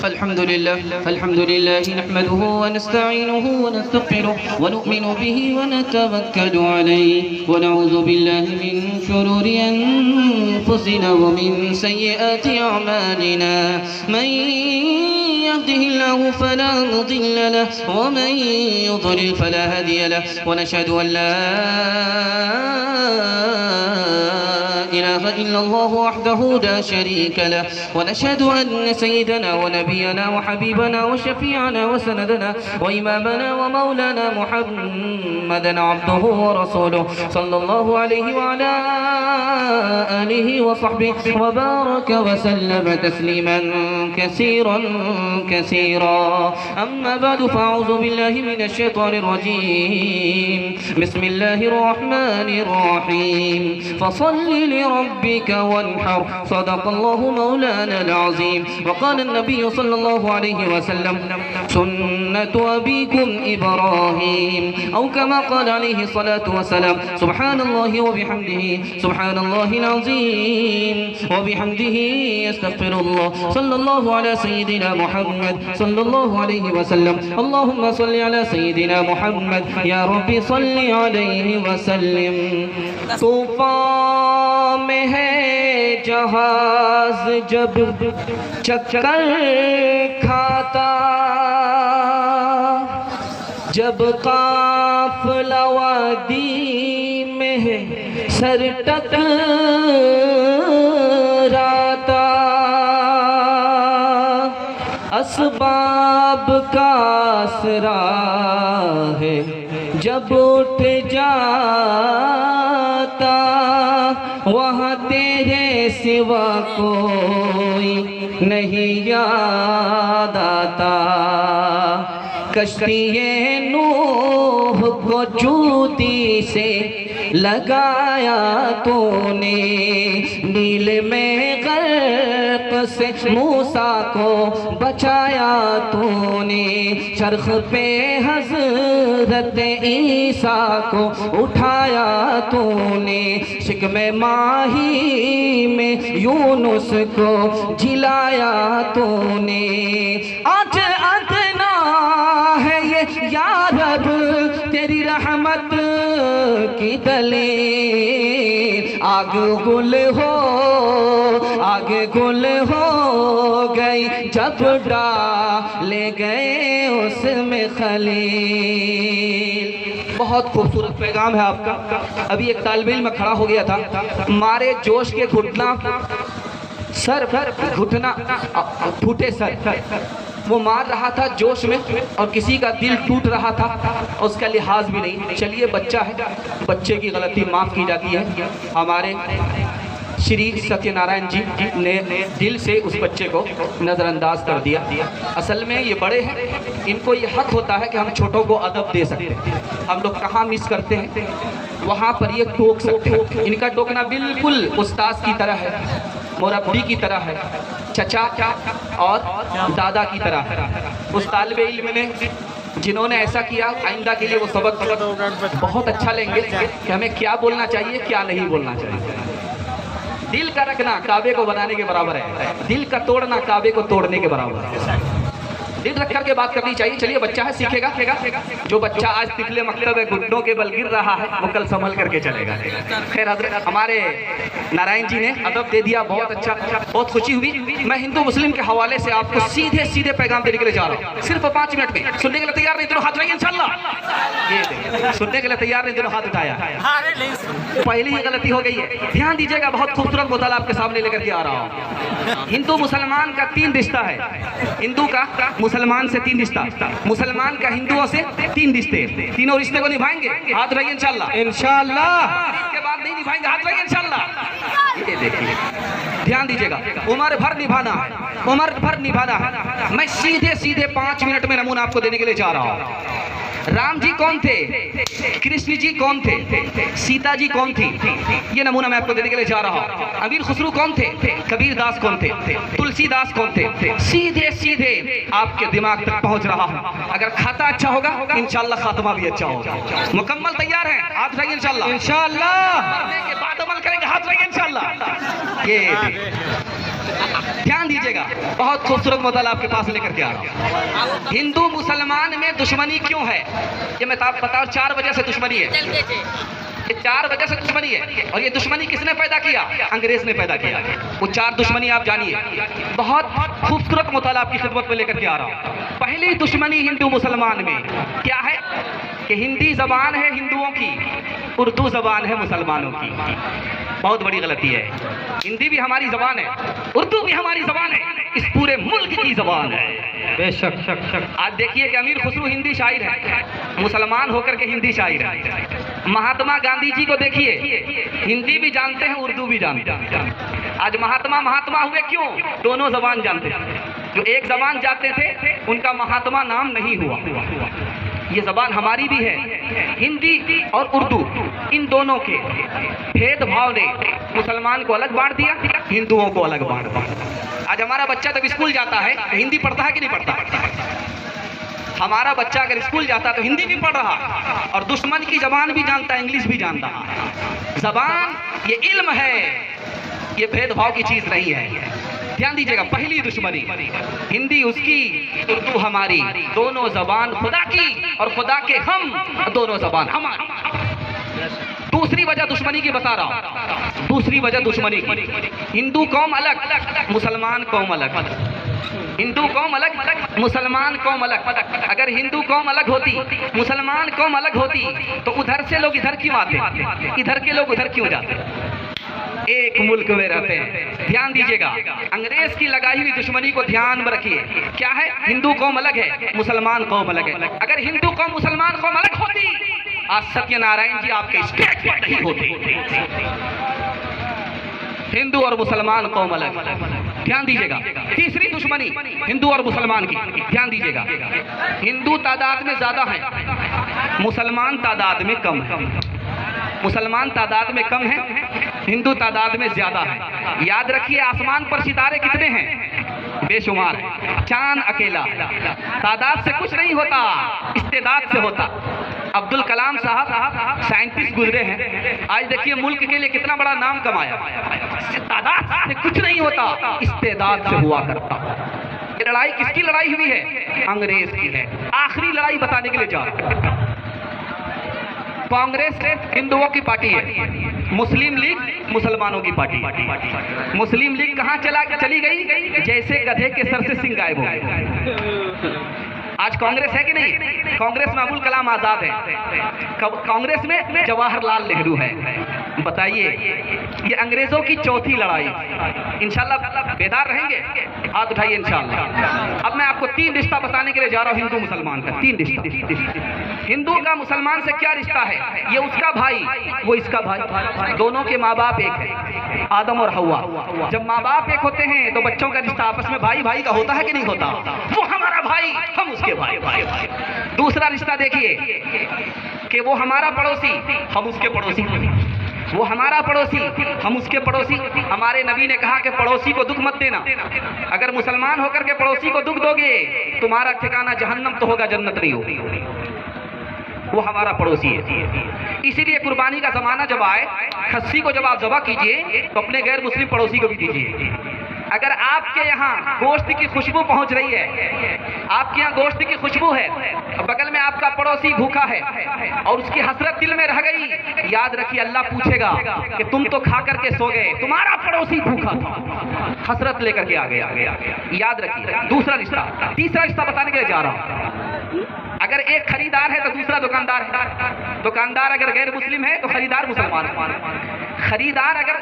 अल्हम्दुलिल्लाह नहमदुहु व नस्तईनुहु व नस्तगफिरुहु व नु'मिनु बिही व नतवक्कलु अलैहि व नऊज़ु बिल्लाहि मिन शुरूरि अनफुसिना व मिन सय्यिआति अअमालिना मन यहदिहिल्लाहु फला मुदिल्ल लहु व मन युद्लिल फला हादिय लहु व नशहदु अन ला इलाहा इल्लल्लाहु वहदहु ला शरीका लहु व नशहदु अन्न सय्यदना व नबियना व हबीबना व शफीअना व सनदना व इमामना व मौलाना मुहम्मदन अब्दुहु व रसूलुहु सल्लल्लाहु अलैहि व अला आलिहि व सहबिहि व बारक व सल्लम तस्लीमन कसीरन कसीरा अम्मा बाद फअऊज़ु बिल्लाहि मिनश शैतानिर रजीम बिस्मिल्लाहिर रहमानिर रहीम फसल्लि लिरब्बिका वन्हर सदक़ल्लाहु मौलानल अज़ीम वक़ाल नबी सल्लल्लाहु अलैहि वसल्लम सुन्नतु अबीकुम इब्राहीम औ कमा क़ाल अलैहि सलातु वस्सलाम सुब्हानल्लाहि व बिहम्दिहि सुब्हानल्लाहिल अज़ीम व बिहम्दिहि अस्तग़फिरुल्लाह सल्लल्लाहु अला सय्यिदिना मुहम्मद सल्लल्लाहु अलैहि वसल्लम अल्लाहुम्मा सल्लि अला सय्यिदिना मुहम्मद या रब्बी सल्लि अलैहि वसल्लिम। तूफ़ान में है जहाज़ जब चक्कर खाता, जब काफ़िला वादी में है सर टकराता, असबाब का असरा है जब उठ जाता, वहाँ तेरे सिवा कोई नहीं याद आता। कश्ती-ए नूह को चूती से लगाया तूने, नील में गर्क से मूसा को बचाया तूने, चरख पे हज़रत ईसा को उठाया तूने, शिकमे माही में यूनुस को जिलाया तूने। आज अदना है ये या रब तेरी रहमत की दलील, आग गुल हो गई जब डाले गए उसमें खलील। बहुत खूबसूरत पैगाम है आपका। अभी एक तालिब इल्म खड़ा हो गया था, मारे जोश के घुटना सर घुटना फूटे सर, वो मार रहा था जोश में और किसी का दिल टूट रहा था, उसका लिहाज भी नहीं। चलिए बच्चा है, बच्चे की गलती माफ़ की जाती है। हमारे श्री सत्यनारायण जी ने दिल से उस बच्चे को नज़रअंदाज कर दिया। असल में ये बड़े हैं, इनको ये हक होता है कि हम छोटों को अदब दे सकते हैं। हम लोग कहाँ मिस करते हैं, वहाँ पर ये टोक सकते हैं। इनका टोकना बिल्कुल उस्ताद की तरह है, मुरब्बी की तरह है, चचा और दादा की तरह है। उस तालिब इल्म ने जिन्होंने ऐसा किया, आइंदा के लिए वो सबक बहुत अच्छा लेंगे कि हमें क्या बोलना चाहिए, क्या नहीं बोलना चाहिए। दिल का रखना काबे को बनाने के बराबर है, दिल का तोड़ना काबे को तोड़ने के बराबर है। दिल रख करके बात करनी चाहिए। चलिए बच्चा है, सीखेगा। जो बच्चा आज तिफले मकतब है, घुटनों के बल गिर रहा है, वो कल संभल करके चलेगा। खैर हज़रत हमारे नारायण जी ने अदब दे दिया, बहुत अच्छा, बहुत खुशी हुई। मैं हिंदू मुस्लिम के हवाले से आपको सीधे पैगाम देने के लिए जा रहा हूँ, सिर्फ 5 मिनट में। सुनने के लिए तैयार नहीं, दोनों हाथ उठाइए इंशाल्लाह। ये सुनने के लिए तैयार नहीं, दोनों हाथ उठाया। पहली ही गलती हो गई है, ध्यान दीजिएगा। बहुत खूबसूरत मुताला आपके सामने लेकर के आ रहा हूँ। हिंदू मुसलमान का 3 रिश्ता है, हिंदू का मुसलमान से 3 रिश्ता, मुसलमान का हिंदुओं से 3 रिश्ते। तीनों रिश्ते को निभाएंगे, हाथ रहिए इंशाल्लाह। इसके बाद नहीं निभाएंगे, हाथ रहिए इंशाल्लाह। ये देखिए, ध्यान दीजिएगा, उम्र भर निभाना है, उम्र भर निभाना है। मैं सीधे 5 मिनट में नमूना आपको देने के लिए जा रहा हूँ। राम जी कौन थे, कृष्ण जी कौन थे, सीता जी कौन थी, ये नमूना मैं आपको देने के लिए जा रहा हूँ। अमीर खुसरू कौन थे, कबीर दास कौन थे, तुलसीदास कौन थे। सीधे आपके दिमाग तक पहुंच रहा हूं। अगर खाता अच्छा होगा इंशाअल्लाह खात्मा भी अच्छा होगा। मुकम्मल तैयार हैं? हाथ उठाइए इंशाअल्लाह। इंशाअल्लाह मरने के बाद अमल करेंगे, हाथ उठाइए इंशाअल्लाह। ये ध्यान दीजिएगा, बहुत खूबसूरत मौजूद आपके पास लेकर के आ रहा हूं। हिंदू मुसलमान में दुश्मनी क्यों है ये मैं बताऊं। 4 वजह से दुश्मनी है, ये 4 वजह से दुश्मनी है। और ये दुश्मनी किसने पैदा किया? अंग्रेज ने पैदा किया। वो 4 दुश्मनी आप जानिए। बहुत खूबसूरत मुताला आपकी खिदमत में लेकर के आ रहा हूँ। पहली दुश्मनी हिंदू मुसलमान में क्या है कि हिंदी जबान है हिंदुओं की, उर्दू जबान है मुसलमानों की। बहुत बड़ी गलती है। हिंदी भी हमारी जबान है, उर्दू भी हमारी जबान है, इस पूरे मुल्क की जबान है। बेशक आज देखिए कि अमीर खुसरो हिंदी शायर है, मुसलमान होकर के हिंदी शायर है। महात्मा गांधी जी को देखिए, हिंदी भी जानते हैं, उर्दू भी जानते हैं। आज महात्मा हुए क्यों? दोनों जबान जानते हैं। जो एक जबान जानते थे उनका महात्मा नाम नहीं हुआ। ये जबान हमारी भी है। हिंदी और उर्दू इन दोनों के भेदभाव ने मुसलमान को अलग बांट दिया, हिंदुओं को अलग बांट दिया। आज हमारा बच्चा जब स्कूल जाता है तो हिंदी पढ़ता है कि नहीं पढ़ता? हमारा बच्चा अगर स्कूल जाता तो हिंदी भी पढ़ रहा और दुश्मन की जबान भी जानता है, इंग्लिश भी जानता है। जबान ये इल्म है, ये भेदभाव की चीज नहीं है। ध्यान दीजिएगा, पहली दुश्मनी हिंदी उसकी, उर्दू हमारी, दोनों जबान खुदा की और खुदा के हम, दोनों जबान हमारी। दूसरी वजह दुश्मनी की बता रहा हूं। दूसरी वजह दुश्मनी की, हिंदू कौम अलग, मुसलमान कौम अलग। हिंदू कौम अलग, मुसलमान कौम अलग। अगर हिंदू कौम अलग होती, मुसलमान कौम अलग होती तो उधर से लोग इधर क्यों आते, इधर के लोग उधर क्यों जाते? एक मुल्क में रहते हैं। ध्यान दीजिएगा, अंग्रेज की लगाई हुई दुश्मनी को ध्यान में रखिए। क्या है? हिंदू कौम अलग है, मुसलमान कौम अलग है। अगर हिंदू कौम मुसलमान कौम अलग होती, आज सत्यनारायण जी आपके स्टेज पर नहीं होते। हिंदू और मुसलमान कौम अलग। ध्यान दीजिएगा, तीसरी दुश्मनी हिंदू और मुसलमान की, ध्यान दीजिएगा। हिंदू तादाद में ज्यादा है, मुसलमान तादाद में कम है। मुसलमान तादाद में कम है, हिंदू तादाद में ज्यादा है। याद रखिए, आसमान पर सितारे कितने हैं? बेशुमार है। चांद अकेला, तादाद से कुछ नहीं होता, इस्तेदाद से होता। अब्दुल कलाम साहब साइंटिस्ट गुजरे हैं, आज देखिए मुल्क के लिए कितना बड़ा नाम कमाया। तादाद से कुछ नहीं होता, इस्तेदाद से हुआ करता। ये लड़ाई किसकी लड़ाई हुई है? अंग्रेज की है। आखिरी लड़ाई बताने के लिए जा रहा हूं। कांग्रेस हिंदुओं की पार्टी है, मुस्लिम लीग मुसलमानों की पार्टी। मुस्लिम लीग कहां चली गई? जैसे गधे के सर से सिंह गायब हो गए। आज कांग्रेस है कि नहीं? कांग्रेस में अबुल कलाम आजाद है, कांग्रेस में जवाहरलाल नेहरू है। बताइए, ये अंग्रेजों की चौथी लड़ाई। इंशाल्लाह बेदार रहेंगे, हाथ उठाइए इंशाल्लाह। अब मैं आपको 3 रिश्ता बताने के लिए जा रहा हूं हिंदू मुसलमान का। 3 रिश्ता। हिंदू का मुसलमान से क्या रिश्ता है? ये उसका भाई, वो इसका भाई, दोनों के माँ बाप एक है, आदम और हवा। जब माँ बाप एक होते हैं तो बच्चों का रिश्ता आपस में भाई भाई का होता है कि नहीं होता? वो हमारा भाई, हम उसके भाई। दूसरा रिश्ता देखिए कि वो हमारा पड़ोसी, हम उसके पड़ोसी। वो हमारा पड़ोसी, हम उसके पड़ोसी। हमारे नबी ने कहा कि पड़ोसी को दुख मत देना। अगर मुसलमान होकर के पड़ोसी को दुख दोगे, तुम्हारा ठिकाना जहन्नम तो होगा, जन्नत नहीं होगी। वो हमारा पड़ोसी है। इसीलिए कुर्बानी का जमाना जब आए, खस्सी को जब आप ज़बह कीजिए तो अपने गैर मुस्लिम पड़ोसी को भी दीजिए। अगर आपके यहाँ गोश्त की खुशबू पहुंच रही है, आपके यहाँ गोश्त की खुशबू है, बगल में आपका पड़ोसी भूखा है और उसकी हसरत दिल में रह गई, याद रखिए अल्लाह पूछेगा कि तुम तो खा करके सो गए, तुम्हारा पड़ोसी भूखा था, हसरत लेकर के आ गया। याद रखिए। दूसरा रिश्ता। तीसरा रिश्ता बताने के लिए जा रहा हूं। अगर एक खरीदार है तो दूसरा दुकानदार है। दुकानदार अगर गैर मुस्लिम है तो खरीदार मुसलमान है। खरीदार अगर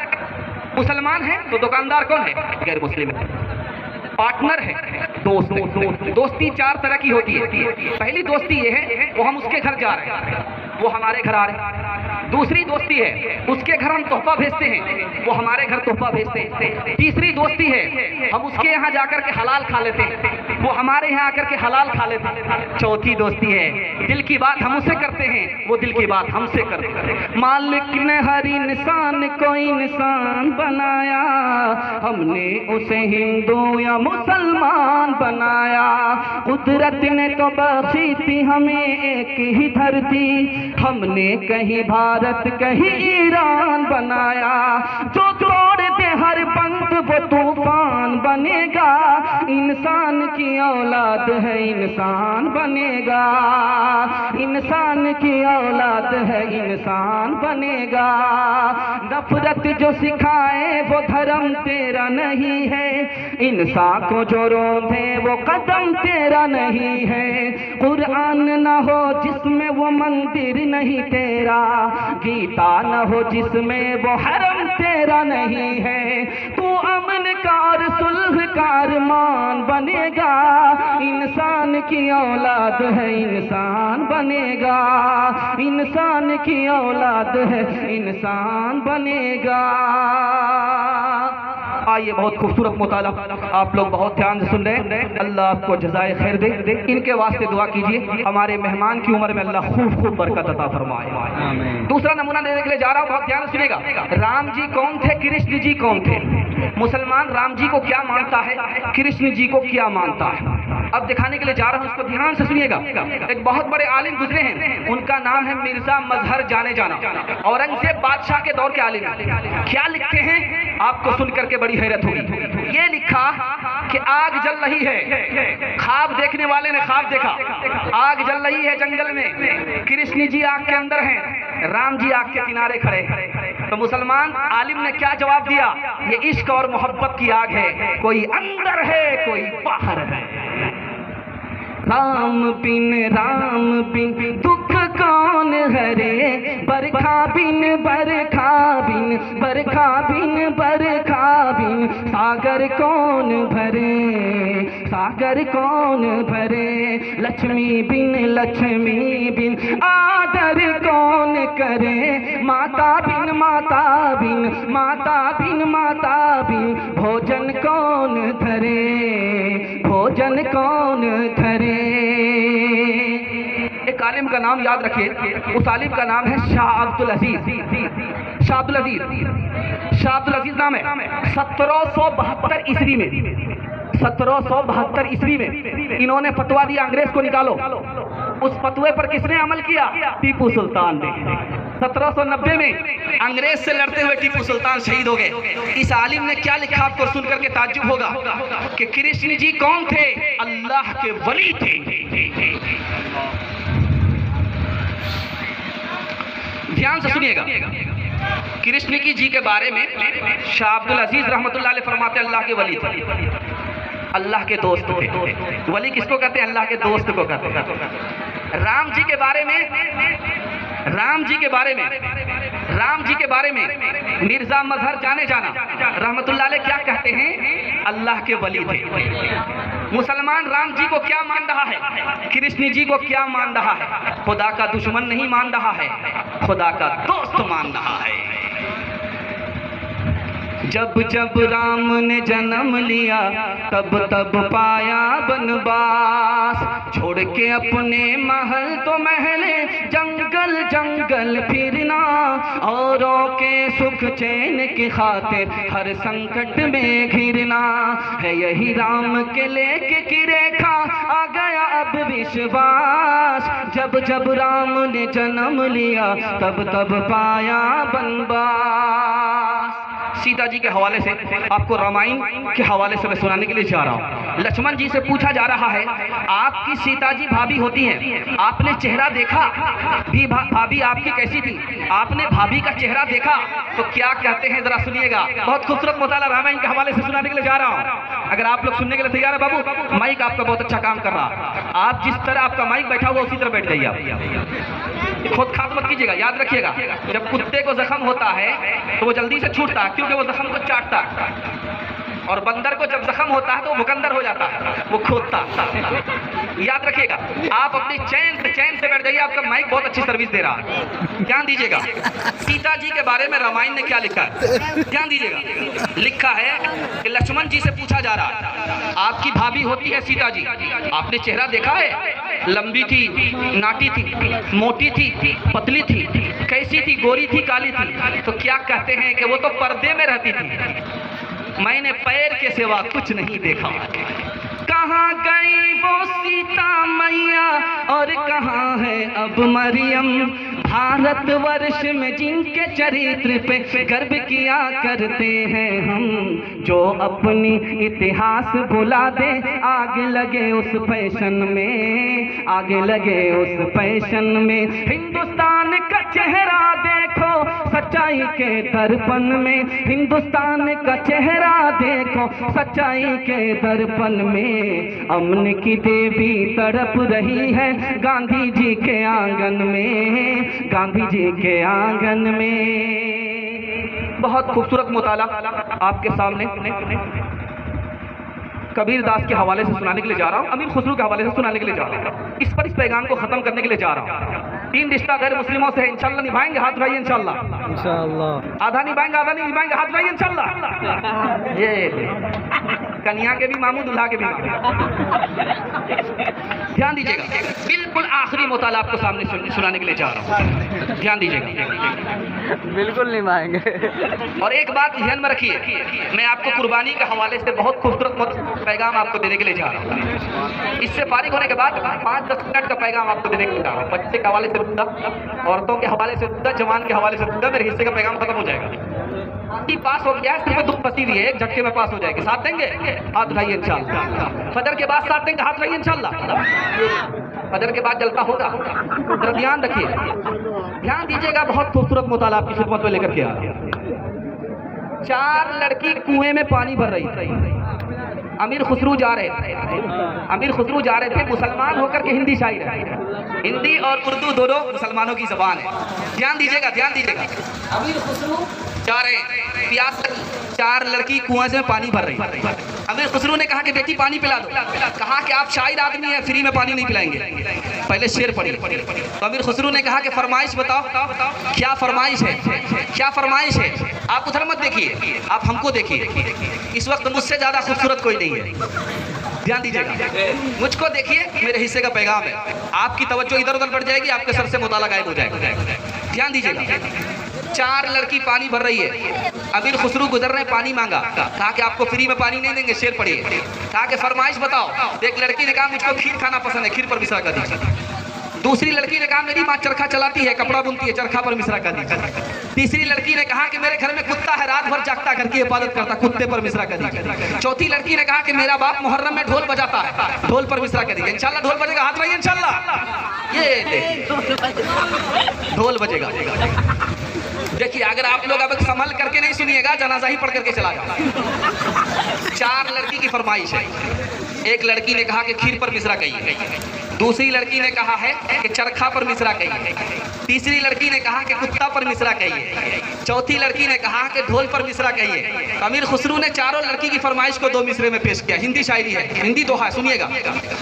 मुसलमान है तो दुकानदार कौन है? गैर मुस्लिम है। पार्टनर है, दोस्त है। दोस्ती 4 तरह की होती है। पहली दोस्ती ये है, वो हम उसके घर जा रहे हैं, वो हमारे घर आ रहे हैं। दूसरी दोस्ती है, उसके घर हम तोहफा भेजते हैं, वो हमारे घर तोहफा भेजते हैं। तीसरी दोस्ती है, हम उसके यहाँ जाकर के हलाल खा लेते हैं, वो हमारे यहाँ आकर के हलाल खा लेते हैं। चौथी दोस्ती है, दिल की बात हम उससे करते हैं, वो दिल की बात हमसे करते हैं। मालिक ने हर इंसान को इंसान बनाया, हमने उसे हिंदू या मुसलमान बनाया। कुदरत ने तो बख्शी थी हमें एक ही धरती, हमने कहीं भारत कहीं ईरान बनाया। जो तोड़ दे हर बंद वो तूफान बनेगा, इंसान की औलाद है इंसान बनेगा, इंसान की औलाद है इंसान बनेगा। नफरत जो सिखाए वो धर्म तेरा नहीं है, इंसान को जो रोंदे वो कदम तेरा नहीं है। कुरान न हो जिसमें वो मंदिर नहीं तेरा, गीता न हो जिसमें वो हरम तेरा नहीं है। तू अमन का और सुलह का अरमान बनेगा, इंसान की औलाद है इंसान बनेगा, इंसान की औलाद है इंसान बनेगा। आइए, बहुत खूबसूरत मुताला आप लोग बहुत ध्यान से सुन रहे हैं। अल्लाह आपको जज़ाए खैर दे। इनके वास्ते दुआ कीजिए, हमारे मेहमान की उम्र में अल्लाह खूब खूब बरकत अता फरमाए। दूसरा नमूना देने के लिए जा रहा हूँ, बहुत ध्यान से सुनिएगा। राम जी कौन थे, कृष्ण जी कौन थे? मुसलमान राम जी को क्या मानता है, कृष्ण जी को क्या मानता है, अब दिखाने के लिए जा रहा हूँ, इसको ध्यान से सुनिएगा। एक बहुत बड़े आलिम गुजरे हैं, उनका नाम है मिर्जा मजहर जाने जाना, औरंगजेब बादशाह के दौर के आलिम। क्या लिखते हैं आपको सुन करके बड़ी हैरत होगी। ये लिखा कि आग जल रही है, ख्वाब देखने वाले ने ख्वाब देखा, आग जल रही है जंगल में, कृष्ण जी आग के अंदर हैं, राम जी आग के किनारे खड़े हैं। तो मुसलमान आलिम ने क्या जवाब दिया? ये इश्क और मोहब्बत की आग है, कोई अंदर है कोई बाहर है। राम बिन दुख कौन हरे, बरखा बिन बरखा बिन बरखा बिन बरखा बिन सागर कौन भरे, सागर कौन भरे। लक्ष्मी बिन आदर कौन करे, माता बिन माता बिन माता बिन माता बिन भोजन कौन धरे, भोजन कौन धरे। एक आलिम का नाम याद रखिए, उस आलिम का नाम है शाह अब्दुल अजीज। शाह अब्दुल अजीज, शाह अब्दुल अजीज नाम है। 1772 ईस्वी में, 1772 ईस्वी में इन्होंने फतवा दिया, अंग्रेज को निकालो। उस फतवे पर किसने अमल किया? टीपू सुल्तान ने। 1790 में अंग्रेज से लड़ते हुए टीपू सुल्तान शहीद हो गए। इस आलिम ने क्या लिखा आपको सुन करके ताज्जुब होगा कि कृष्ण जी कौन थे? अल्लाह के वली थे। ध्यान से सुनिएगा, कृष्ण की जी के बारे में शाह अब्दुल अजीज रहमतुल्लाह अलैह फरमाते अल्लाह के वली थे, अल्लाह के दोस्त थे। वली किसको कहते हैं? अल्लाह के दोस्त को कहते हैं। राम जी के बारे में, राम जी के बारे में, राम जी के बारे में मिर्जा मजहर जाने जाना रहमतुल्लाह अलैह क्या कहते हैं? अल्लाह के वली थे। मुसलमान राम जी को क्या मान रहा है, कृष्ण जी को क्या मान रहा है? खुदा का दुश्मन नहीं मान रहा है, खुदा का दोस्त मान रहा है। जब जब राम ने जन्म लिया तब तब पाया बनवास, छोड़ के अपने महल तो महले जंगल जंगल फिरना, औरों के सुख चैन की खातिर हर संकट में घिरना। है यही राम के लेके की रेखा, आ गया अब विश्वास। जब जब राम ने जन्म लिया तब तब पाया बनवास। सीता जी के हवाले से आपको रामायण के हवाले से मैं सुनाने के लिए जा रहा हूँ। लक्ष्मण जी से पूछा जा रहा है, आपकी सीता जी भाभी होती हैं, आपने चेहरा देखा भी भाभी आपकी कैसी थी? आपने भाभी का चेहरा देखा तो क्या कहते हैं, जरा सुनिएगा। बहुत खूबसूरत मुताला रामायण के हवाले से सुनाने के लिए जा रहा हूँ। अगर आप लोग सुनने के लिए तैयार है बाबू, माइक आपका बहुत अच्छा काम कर रहा है। आप जिस तरह आपका माइक बैठा हुआ उसी तरह बैठ जाइए आप, खुद खात मत कीजिएगा। याद रखिएगा, जब कुत्ते को जख्म होता है तो वो जल्दी से छूटता है क्योंकि वो जख्म को चाटता है, और बंदर को जब जख्म होता है तो वो मुकंदर हो जाता है, वो खोदता। याद रखिएगा, आप अपनी चैन से बैठ जाइए। आपका माइक बहुत अच्छी सर्विस दे रहा है, ध्यान दीजिएगा। सीता जी के बारे में रामायण ने क्या लिखा है, ध्यान दीजिएगा। लिखा है कि लक्ष्मण जी से पूछा जा रहा है, आपकी भाभी होती है सीता जी, आपने चेहरा देखा है? लंबी थी, नाटी थी, मोटी थी, पतली थी, कैसी थी? गोरी थी, काली थी? तो क्या कहते हैं कि वो तो पर्दे में रहती थी, मैंने पैर के सिवा कुछ नहीं देखा। कहाँ गई वो सीता मैया और कहाँ है अब मरियम। भारतवर्ष में जिनके चरित्र पे गर्व किया करते हैं हम, जो अपनी इतिहास भुला दे आगे लगे उस फैशन में, आगे लगे उस फैशन में। हिंदुस्तान का चेहरा देखो सच्चाई के दर्पण में, हिंदुस्तान का चेहरा देखो सच्चाई के दर्पण में। अमन की देवी तड़प रही है गांधी जी के आंगन में, गांधी जी के आंगन में। बहुत खूबसूरत मुताला आपके सामने कबीर दास के हवाले से सुनाने के लिए जा रहा हूँ, अमीर खुसरो के हवाले से सुनाने के लिए जा रहा हूँ। इस पर इस पैगाम को खत्म करने के लिए जा रहा हूँ। 3 रिश्ता गैर मुस्लिमों से है, इंशाल्लाह निभाएंगे, हाथ उठाइए इंशाल्लाह। इंशाल्लाह आधा निभाएंगे, आधा नहीं निभाएंगे, हाथ उठाइए इंशाल्लाह। ये कन्या के भी मामू, दुल्हा के भी मामू। ध्यान दीजिएगा, बिल्कुल आखिरी मुताला आपको सामने सुनाने के लिए जा रहा हूँ, ध्यान दीजिएगा। बिल्कुल निभाएंगे। और एक बात ध्यान में रखिए, मैं आपको कुर्बानी के हवाले से बहुत खूबसूरत पैगाम आपको देने के लिए जा रहा हूँ। इससे फारिग होने के बाद 5-10 मिनट का पैगाम आपको देने के लिए जा रहा हूँ। बच्चे के हवाले से मुद्दा, औरतों के हवाले से मुद्दा, जवान के हवाले से मुद्दा, मेरे हिस्से का पैगाम खत्म हो जाएगा। पास हो गया है, सिर्फ दुख फंसी हुई है, एक झटके में पास हो जाएगी। साथ देंगे, हाथ उठाइए इंशाल्लाह। फजर के बाद साथ देंगे, हाथ उठाइए इंशाल्लाह। फजर के बाद जलता होगा, जरा ध्यान रखिए, ध्यान दीजिएगा। बहुत खूबसूरत मुताला आपकी खिदमत में लेकर के आ रहे हैं। 4 लड़की कुएं में पानी भर रही थी, अमीर खुसरो जा रहे थे, अमीर खुसरो जा रहे थे, मुसलमान होकर के हिंदी शायर है। हिंदी और उर्दू दोनों मुसलमानों की जबान है। ध्यान दीजिएगा, ध्यान दीजिएगा। अमीर खुसरो जा रहे हैं, प्यास 4 लड़की कुआं से पानी भर रही। अमीर खुसरो ने कहा कि बेटी पानी पिला दो। कहा कि आप शायर आदमी हैं, फ्री में पानी नहीं पिलाएंगे, पहले शेर पढ़िए। तो अमीर खुसरो ने कहा कि फरमाइश बताओ, क्या फरमाइश है, क्या फरमाइश है। आप उधर मत देखिए, आप हमको देखिए। इस वक्त मुझसे ज्यादा खूबसूरत कोई नहीं है, ध्यान दीजिएगा। मुझको देखिए, मेरे हिस्से का पैगाम है। आपकी तवज्जो इधर उधर बढ़ जाएगी, आपके सर से मुताला गायब हो जाएगा। ध्यान दीजिएगा। 4 लड़की पानी भर रही है, अमीर खुसरो गुजर रहे, पानी मांगा। कहा कि आपको फ्री में पानी नहीं देंगे, शेर पढ़िए। कहा कि फरमाइश बताओ। एक लड़की ने कहा मुझको खीर खाना पसंद है, खीर पर मिश्रा कर दीजिए। दूसरी लड़की ने कहा मेरी माँ चरखा चलाती है, कपड़ा बुनती है, चरखा पर मिश्रा कर दीजिए। तीसरी लड़की ने कहा कि मेरे घर में कुत्ता है, रात भर जागता करके इबादत करता, कुत्ते पर मिश्रा कर दीजिए। चौथी लड़की ने कहा कि मेरा बाप मुहर्रम में ढोल बजाता है, ढोल पर मिश्रा कर दीजिए। इंशाल्लाह ढोल बजेगा, हाथ लगाइए इंशाल्लाह। ये ढोल बजेगा। देखिए, अगर आप लोग अब संभल करके नहीं सुनिएगा, जनाजा ही पढ़ करके चला जाओ। 4 लड़की की फरमाइश है। एक लड़की ने कहा कि खीर पर मिश्रा कहिए, दूसरी लड़की ने कहा है कि चरखा पर मिश्रा कहिए, तीसरी लड़की ने कहा कि कुत्ता पर मिश्रा कहिए, चौथी लड़की ने कहा कि ढोल पर मिश्रा कहिए। अमीर खुसरो ने चारों लड़की की फरमाइश को 2 मिसरे में पेश किया। हिंदी शायरी है, हिंदी दोहा, सुनिएगा।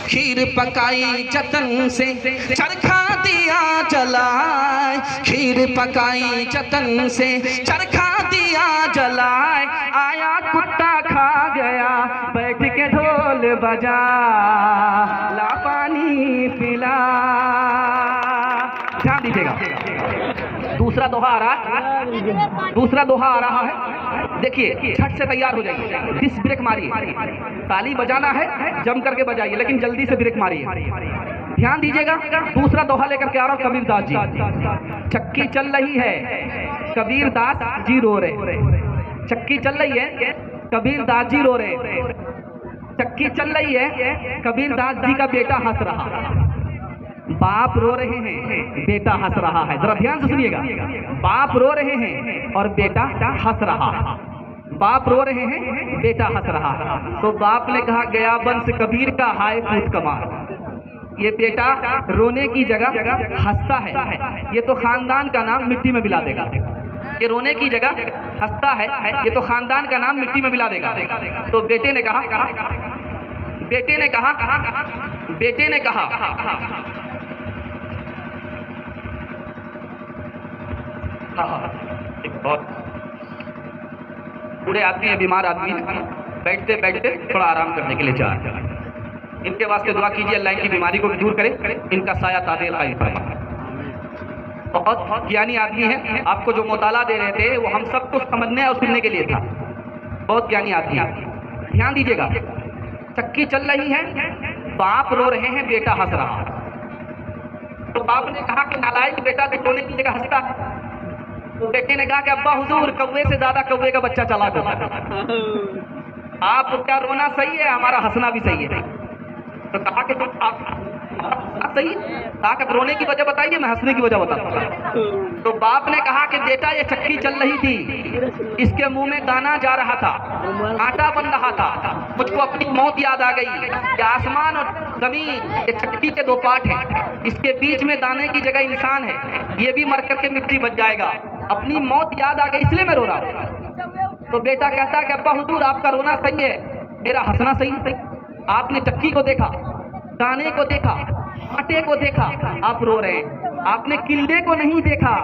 खीर पकाई जतन से चरखा दिया जलाए, खीर पकाई जतन से चरखा दिया जलाए, आया कुत्ता खा गया बैठ के ढोल बजा, ला पानी पिला। ध्यान दीजिएगा, दूसरा दोहा आ रहा है, दूसरा दोहा आ रहा है। देखिए, झट से तैयार हो जाइए, डिस्क ब्रेक मारिए। ताली बजाना है, जम करके बजाइए, लेकिन जल्दी से ब्रेक मारिए। ध्यान दीजिएगा, दूसरा दोहा लेकर के आ रहा हूं कबीर दास जी। चक्की चल रही है, कबीर दास जी रो रहे। चक्की चल रही है, कबीर दास जी रो रहे। चक्की चल रही है, कबीर दास जी का बेटा हंस रहा। बाप रो रहे हैं, बेटा हंस रहा है। जरा ध्यान से सुनिएगा, बाप रो रहे हैं और बेटा हंस रहा है। बाप रो रहे हैं, बेटा हंस रहा है। तो बाप ने कहा गया बंस कबीर का हाय कूद कमाल। ये बेटा रोने की जगह हंसता है, ये तो खानदान का नाम मिट्टी में मिला देगा। ये रोने की जगह हंसता है, ये तो खानदान का नाम मिट्टी में मिला देगा। तो बेटे ने कहा, बेटे ने कहा, बेटे ने कहा, बहुत बूढ़े आदमी है, बीमार आदमी है, बैठते बैठते थोड़ा आराम करने के लिए जा रहे हैं। इनके वास्ते दुआ कीजिए, अल्लाह इनकी बीमारी को भी दूर करे, इनका साया तादे कायम फरमाए। बहुत ज्ञानी आदमी है, आपको जो मुताला दे रहे थे वो हम सबको समझने और सुनने के लिए था। बहुत ज्ञानी आदमी है, ध्यान दीजिएगा। चक्की चल रही है, बाप रो रहे हैं, बेटा हंस रहा। तो बाप ने कहा कि नालायक बेटा तो रोने की जगह हंसता। तो बेटे ने कहा कि अब्बा हुजूर, कौवे से ज्यादा कौवे का बच्चा चला गया। आप क्या रोना सही है, हमारा हंसना भी सही है। तो कहा कि तुम आप सही है, कहा कि रोने की वजह बताइए, मैं हंसने की वजह बताता। तो बाप ने कहा कि बेटा ये चक्की चल रही थी, इसके मुंह में दाना जा रहा था, आटा बन रहा था, मुझको अपनी मौत याद आ गई कि आसमान और जमीन ये चक्की के दो पार्ट हैं, इसके बीच में दाने की जगह इंसान है, ये भी मर करके मिट्टी बन जाएगा, अपनी मौत याद आ गई इसलिए मैं रो रहा हूं। तो बेटा कहता है कि अब्बा हुजूर आपका रोना सही है, मेरा हंसना सही है। आपने चक्की को देखा, दाने को देखा, आटे को देखा, आप रो रहे हैं। आपने किल्ले को नहीं देखा,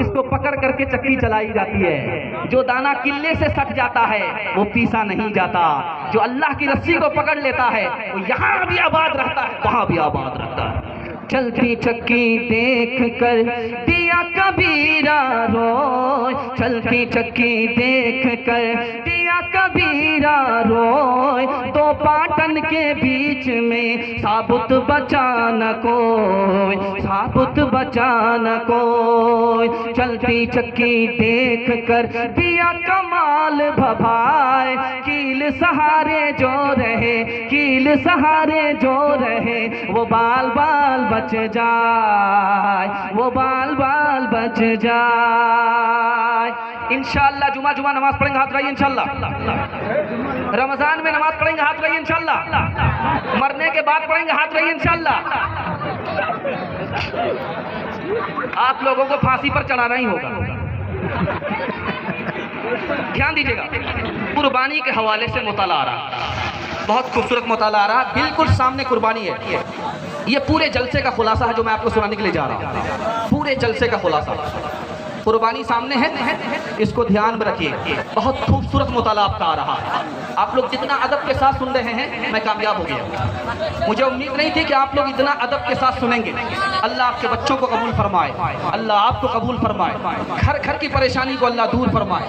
इसको पकड़ करके चक्की चलाई जाती है। जो दाना किल्ले से सट जाता है वो पीसा नहीं जाता, जो अल्लाह की रस्सी को पकड़ लेता है वो यहाँ भी आबाद रहता है, वहां भी आबाद रहता है। चलती चक्की देख कर दिया कबीरा रोए, चलती चक्की देख कर दिया कबीरा रोए, दो पाटन के बीच में साबुत बचा न कोई, साबुत बचा न कोई। चलती चक्की देख कर दिया कमाल भभाए, कील सहारे जो रहे, कील सहारे जो रहे, वो बाल बाल बच जाए, वो बाल बाल बच जाए। इंशाअल्लाह जुमा जुमा नमाज पढ़ेंगे, हाथ रहिए इंशाअल्लाह। रमजान में नमाज पढ़ेंगे, हाथ रहिए इंशाअल्लाह। मरने के बाद पढ़ेंगे, हाथ रहिए इंशाअल्लाह। आप लोगों को फांसी पर चढ़ाना ही होगा, ध्यान दीजिएगा। कुर्बानी के हवाले से मुताला आ रहा, बहुत खूबसूरत मुताला आ रहा, बिल्कुल सामने कुर्बानी है। ये पूरे जलसे का खुलासा है जो मैं आपको सुनाने के लिए जा रहा हूँ, पूरे जलसे का खुलासा। कुर्बानी सामने है, इसको ध्यान में रखिए। बहुत खूबसूरत मुताला आपका आ रहा है। आप लोग जितना अदब के साथ सुन रहे हैं, मैं कामयाब हो गया। मुझे उम्मीद नहीं थी कि आप लोग इतना अदब के साथ सुनेंगे। अल्लाह आपके बच्चों को कबूल फरमाए, अल्लाह आपको कबूल फरमाए, घर घर की परेशानी को अल्लाह दूर फरमाए,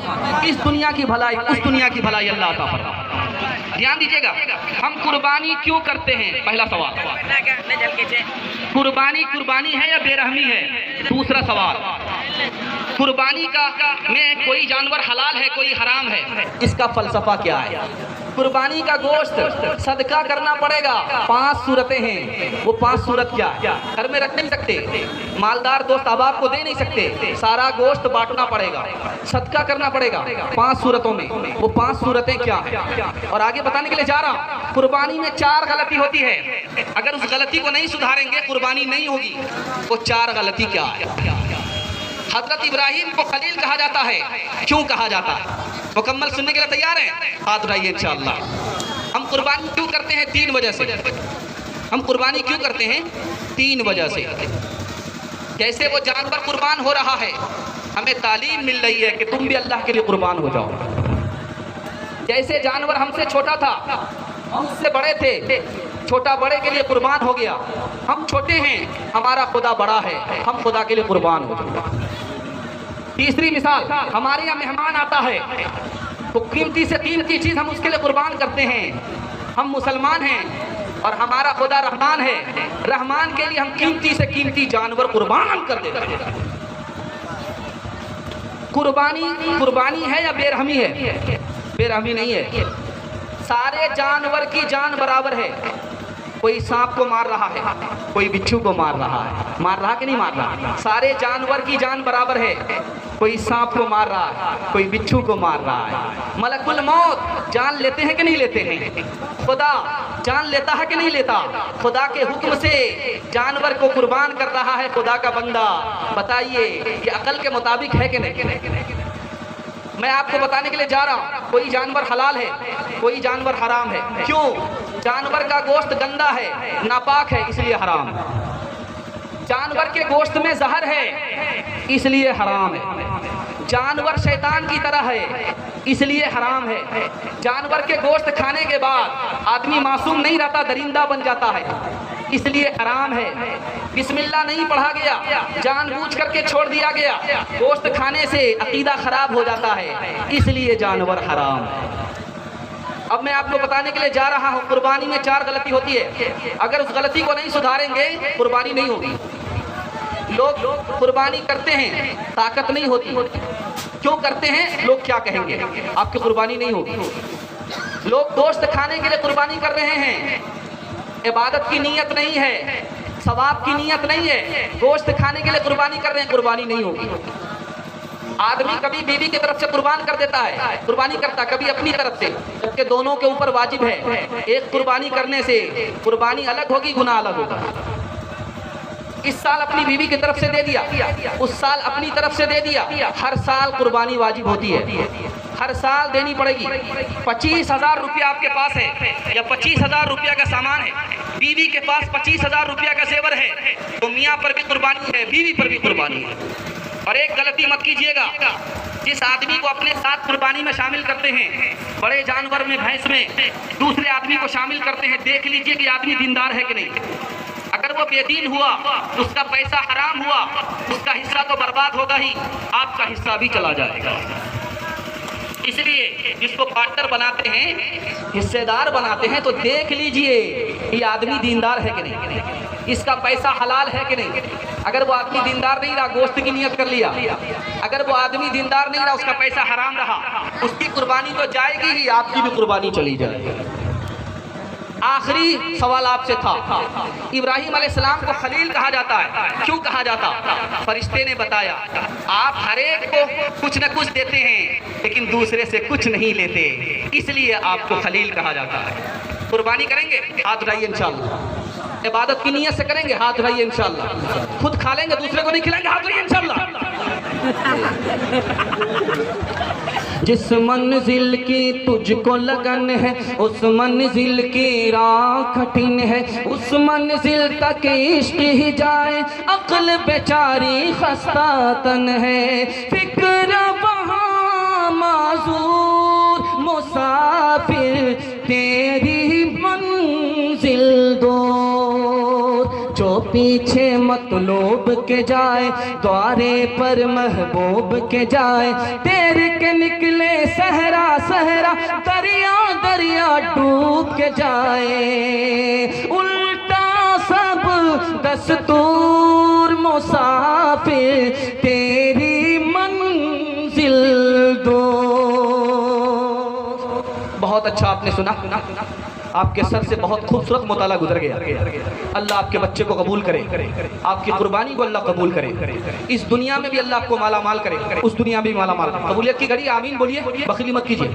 इस दुनिया की भलाई उस दुनिया की भलाई अल्लाह अता फरमाए। ध्यान दीजिएगा, हम कुर्बानी क्यों करते हैं? पहला सवाल, कुर्बानी कुर्बानी है या बेरहमी है? दूसरा सवाल, कुर्बानी का में कोई जानवर हलाल है, कोई हराम है, इसका फलसफा क्या है? कुर्बानी का गोश्त सदका करना पड़ेगा, 5 सूरतें हैं, वो 5 सूरत क्या है? घर में रख नहीं सकते, मालदार दोस्त अहबाब को दे नहीं सकते, सारा गोश्त बांटना पड़ेगा, सदका करना पड़ेगा 5 सूरतों में। वो 5 सूरतें क्या हैं? और आगे बताने के लिए जा रहा हूँ। कुर्बानी में 4 गलती होती है, अगर उस गलती को नहीं सुधारेंगे कुर्बानी नहीं होगी। वो 4 गलती क्या है? हजरत इब्राहिम को खलील कहा जाता है, क्यों कहा जाता है? मुकम्मल सुनने के लिए तैयार हैं? हाथ उठाइए इंशाअल्लाह। हम कुर्बानी क्यों करते हैं? 3 वजह से। हम कुर्बानी क्यों करते हैं? 3 वजह से। कैसे वो जानवर कुर्बान हो रहा है, हमें तालीम मिल रही है कि तुम भी अल्लाह के लिए कुर्बान हो जाओ। जैसे जानवर हमसे छोटा था, हम उससे बड़े थे, छोटा बड़े के लिए कुर्बान हो गया। हम छोटे हैं, हमारा खुदा बड़ा है, हम खुदा के लिए कुर्बान हो जाओ। तीसरी मिसाल, हमारे यहाँ मेहमान आता है तो कीमती से कीमती चीज़ हम उसके लिए कुर्बान करते हैं। हम मुसलमान हैं और हमारा खुदा रहमान है, रहमान के लिए हम कीमती से कीमती जानवर कुर्बान कर देते हैं। कुर्बानी कुर्बानी है या बेरहमी है? बेरहमी नहीं है। सारे जानवर की जान बराबर है। कोई सांप को मार रहा है, कोई बिच्छू को मार रहा है कि नहीं मार रहा? सारे जानवर की जान बराबर है। कोई सांप को मार रहा है, कोई बिच्छू को मार रहा है। मलकुल मौत जान लेते हैं कि नहीं लेते हैं? खुदा जान लेता है कि नहीं लेता? खुदा के हुक्म से जानवर को कुर्बान कर रहा है खुदा का बंदा। बताइए ये अकल के मुताबिक है कि नहीं? मैं आपको बताने के लिए जा रहा हूँ, कोई जानवर हलाल है, कोई जानवर हराम है। क्यों? जानवर का गोश्त गंदा है, नापाक है, इसलिए हराम है। जानवर के गोश्त में जहर है, इसलिए हराम है। जानवर शैतान की तरह है, इसलिए हराम है। जानवर के गोश्त खाने के बाद आदमी मासूम नहीं रहता, दरिंदा बन जाता है, इसलिए हराम है। बिस्मिल्लाह नहीं पढ़ा गया, जानबूझ करके छोड़ दिया गया, गोश्त खाने से अकीदा खराब हो जाता है, इसलिए जानवर हराम है। अब मैं आपको बताने के लिए जा रहा हूँ, कुर्बानी में 4 गलती होती है। अगर उस गलती को नहीं सुधारेंगे कुर्बानी नहीं होगी। लोग कुर्बानी करते हैं, ताकत नहीं होती। क्यों करते हैं? लोग क्या कहेंगे, आपकी कुर्बानी नहीं होगी। लोग गोश्त खाने के लिए कुर्बानी कर रहे हैं, इबादत की नीयत नहीं है, सवाब की नीयत नहीं है, गोश्त खाने के लिए कुर्बानी कर रहे हैं, कुर्बानी नहीं होगी। आदमी कभी बीवी की तरफ से कुर्बान कर देता है, कुर्बानी करता कभी अपनी तरफ से, जबकि दोनों के ऊपर वाजिब है। एक कुर्बानी करने से कुर्बानी अलग होगी, गुनाह अलग होगा। इस साल अपनी बीवी की तरफ से दे दिया, उस साल अपनी तरफ से दे दिया। हर साल कुर्बानी वाजिब होती है, हर साल देनी पड़ेगी। 25,000 रुपया आपके पास है या 25,000 रुपया का सामान है, बीवी के पास 25,000 रुपया का जेवर है, तो मियाँ पर भी कुर्बानी है, बीवी पर भी कुर्बानी है। और एक गलती मत कीजिएगा, जिस आदमी को अपने साथ कुर्बानी में शामिल करते हैं, बड़े जानवर में, भैंस में दूसरे आदमी को शामिल करते हैं, देख लीजिए कि आदमी दीनदार है कि नहीं। अगर वो बेदीन हुआ, उसका पैसा हराम हुआ, उसका हिस्सा तो बर्बाद होगा ही, आपका हिस्सा भी चला जाएगा। इसलिए जिसको पार्टनर बनाते हैं, हिस्सेदार बनाते हैं, तो देख लीजिए ये आदमी दीनदार है कि नहीं, इसका पैसा हलाल है कि नहीं। अगर वो आदमी दीनदार नहीं रहा, गोश्त की नियत कर लिया, अगर वो आदमी दीनदार नहीं रहा, उसका पैसा हराम रहा, उसकी कुर्बानी तो जाएगी ही, आपकी भी कुर्बानी चली जाएगी। आखिरी सवाल आपसे था, इब्राहिम अलैहिस्सलाम को खलील कहा जाता है, क्यों कहा जाता? फरिश्ते ने बताया, आप हर एक को कुछ न कुछ देते हैं लेकिन दूसरे से कुछ नहीं लेते, इसलिए आपको खलील कहा जाता है। कुर्बानी करेंगे, हाथ उठाइए इंशाअल्लाह। इबादत की नियत से करेंगे, हाथ उठाइए इंशाअल्लाह। खुद खा लेंगे, दूसरे को नहीं खिलाएंगे, हाथ उठाइए इंशाअल्लाह। जिस मंजिल की तुझको लगन है, उस मंजिल की राह कठिन है, उस मंजिल तक इश्क ही जाए, अक्ल बेचारी खस्ता तन है। फिक्र वहाँ माजूर मुसाफिर, तेरी मंजिल दूर, जो पीछे मतलूब के जाए, द्वारे पर महबूब के जाए। तेरे के निकले सहरा सहरा, दरिया दरिया डूब के जाए। उल्टा सब दस्तूर मुसाफिर, तेरी मंजिल दो। बहुत अच्छा आपने सुना, आपके सर से बहुत खूबसूरत मुताला गुजर गया। अल्लाह आपके बच्चे को कबूल करे, आपकी कुर्बानी को अल्लाह कबूल करे, इस दुनिया में भी अल्लाह आपको माला माल करे, उस दुनिया में भी माला माल। कबूलियत की घड़ी, आमीन बोलिए, बखीली मत कीजिए।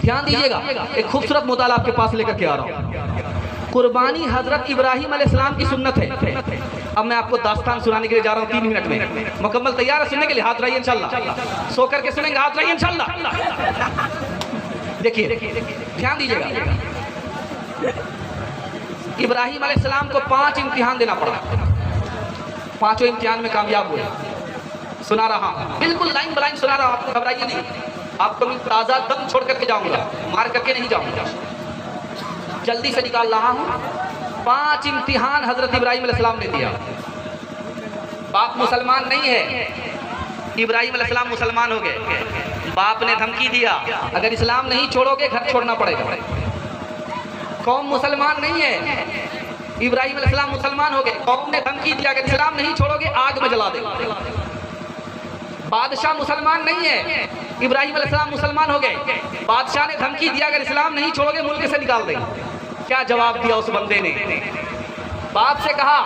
ध्यान दीजिएगा, एक खूबसूरत मुताला आपके पास लेकर के आ रहा हूँ। कुर्बानी हजरत इब्राहिम अलैहिस्सलाम की सुन्नत है। अब मैं आपको दास्तान सुनाने के लिए जा रहा हूँ 3 मिनट में। मुकम्मल तैयार है सुनने के लिए? हाथ रहिए इंशाअल्लाह। सो करके सुनेंगे, हाथ रहिए इंशाअल्लाह। देखिए, ध्यान दीजिएगा, इब्राहिम अलैहिस्सलाम को 5 इम्तिहान देना पड़ा, 5 इम्तिहान में कामयाब हुए। सुना रहा हूं, बिल्कुल लाइन बाय लाइन सुना रहा हूं, आपको घबराइए नहीं। आपको मैं ताज़ा दम छोड़ करके जाऊंगा, मार करके नहीं जाऊंगा, जल्दी से निकाल रहा हूं। 5 इम्तिहान हजरत इब्राहिम अलैहिस्सलाम ने दिया। बाप मुसलमान नहीं है, इब्राहिम अलैहिस्सलाम मुसलमान हो गए। बाप ने धमकी दिया, अगर इस्लाम नहीं छोड़ोगे घर छोड़ना पड़ेगा। कौम मुसलमान नहीं है, इब्राहिम अलैहिस्सलाम मुसलमान हो गए। कौम ने धमकी दिया, अगर इस्लाम नहीं छोड़ोगे आग में जला देगा। बादशाह मुसलमान नहीं है, इब्राहिम अलैहिस्सलाम मुसलमान हो गए। बादशाह ने धमकी दिया, अगर इस्लाम नहीं छोड़ोगे मुल्क से निकाल देंगे। क्या जवाब दिया उस बंदे ने? बाप से कहा,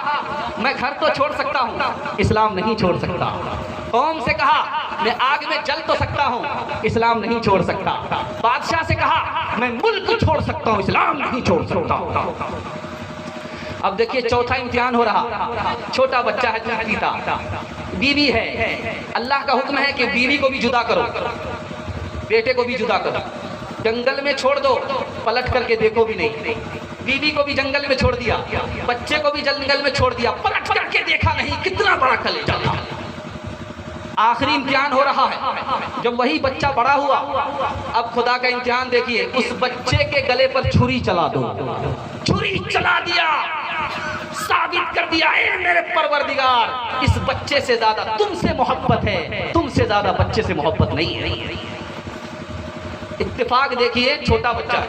मैं घर तो छोड़ सकता हूँ, इस्लाम नहीं छोड़ सकता। कौम से कहा, मैं आग में जल तो सकता हूँ, इस्लाम नहीं छोड़ सकता। बादशाह से कहा, मैं मुल्क छोड़ सकता हूँ, इस्लाम नहीं छोड़ सकता। अब देखिए, चौथा इम्तिहान हो रहा। छोटा बच्चा है, दूध पीता, बीवी है। अल्लाह का हुक्म है कि बीवी को भी जुदा करो, बेटे को भी जुदा करो, जंगल में छोड़ दो, पलट करके देखो भी नहीं। बीवी को भी जंगल में छोड़ दिया, बच्चे को भी जंगल में छोड़ दिया, पलट करके देखा नहीं। कितना बड़ा कलेजा था। आखिरी इम्तिहान हो रहा है। जब वही बच्चा बड़ा हुआ, अब खुदा का इम्तिहान देखिए, उस बच्चे के गले पर छुरी चला दो। छुरी चला दिया, साबित कर दिया, ए मेरे परवरदिगार, इस बच्चे से ज्यादा तुमसे मोहब्बत है, तुमसे ज्यादा बच्चे से मोहब्बत नहीं है। इत्तेफाक देखिए, छोटा बच्चा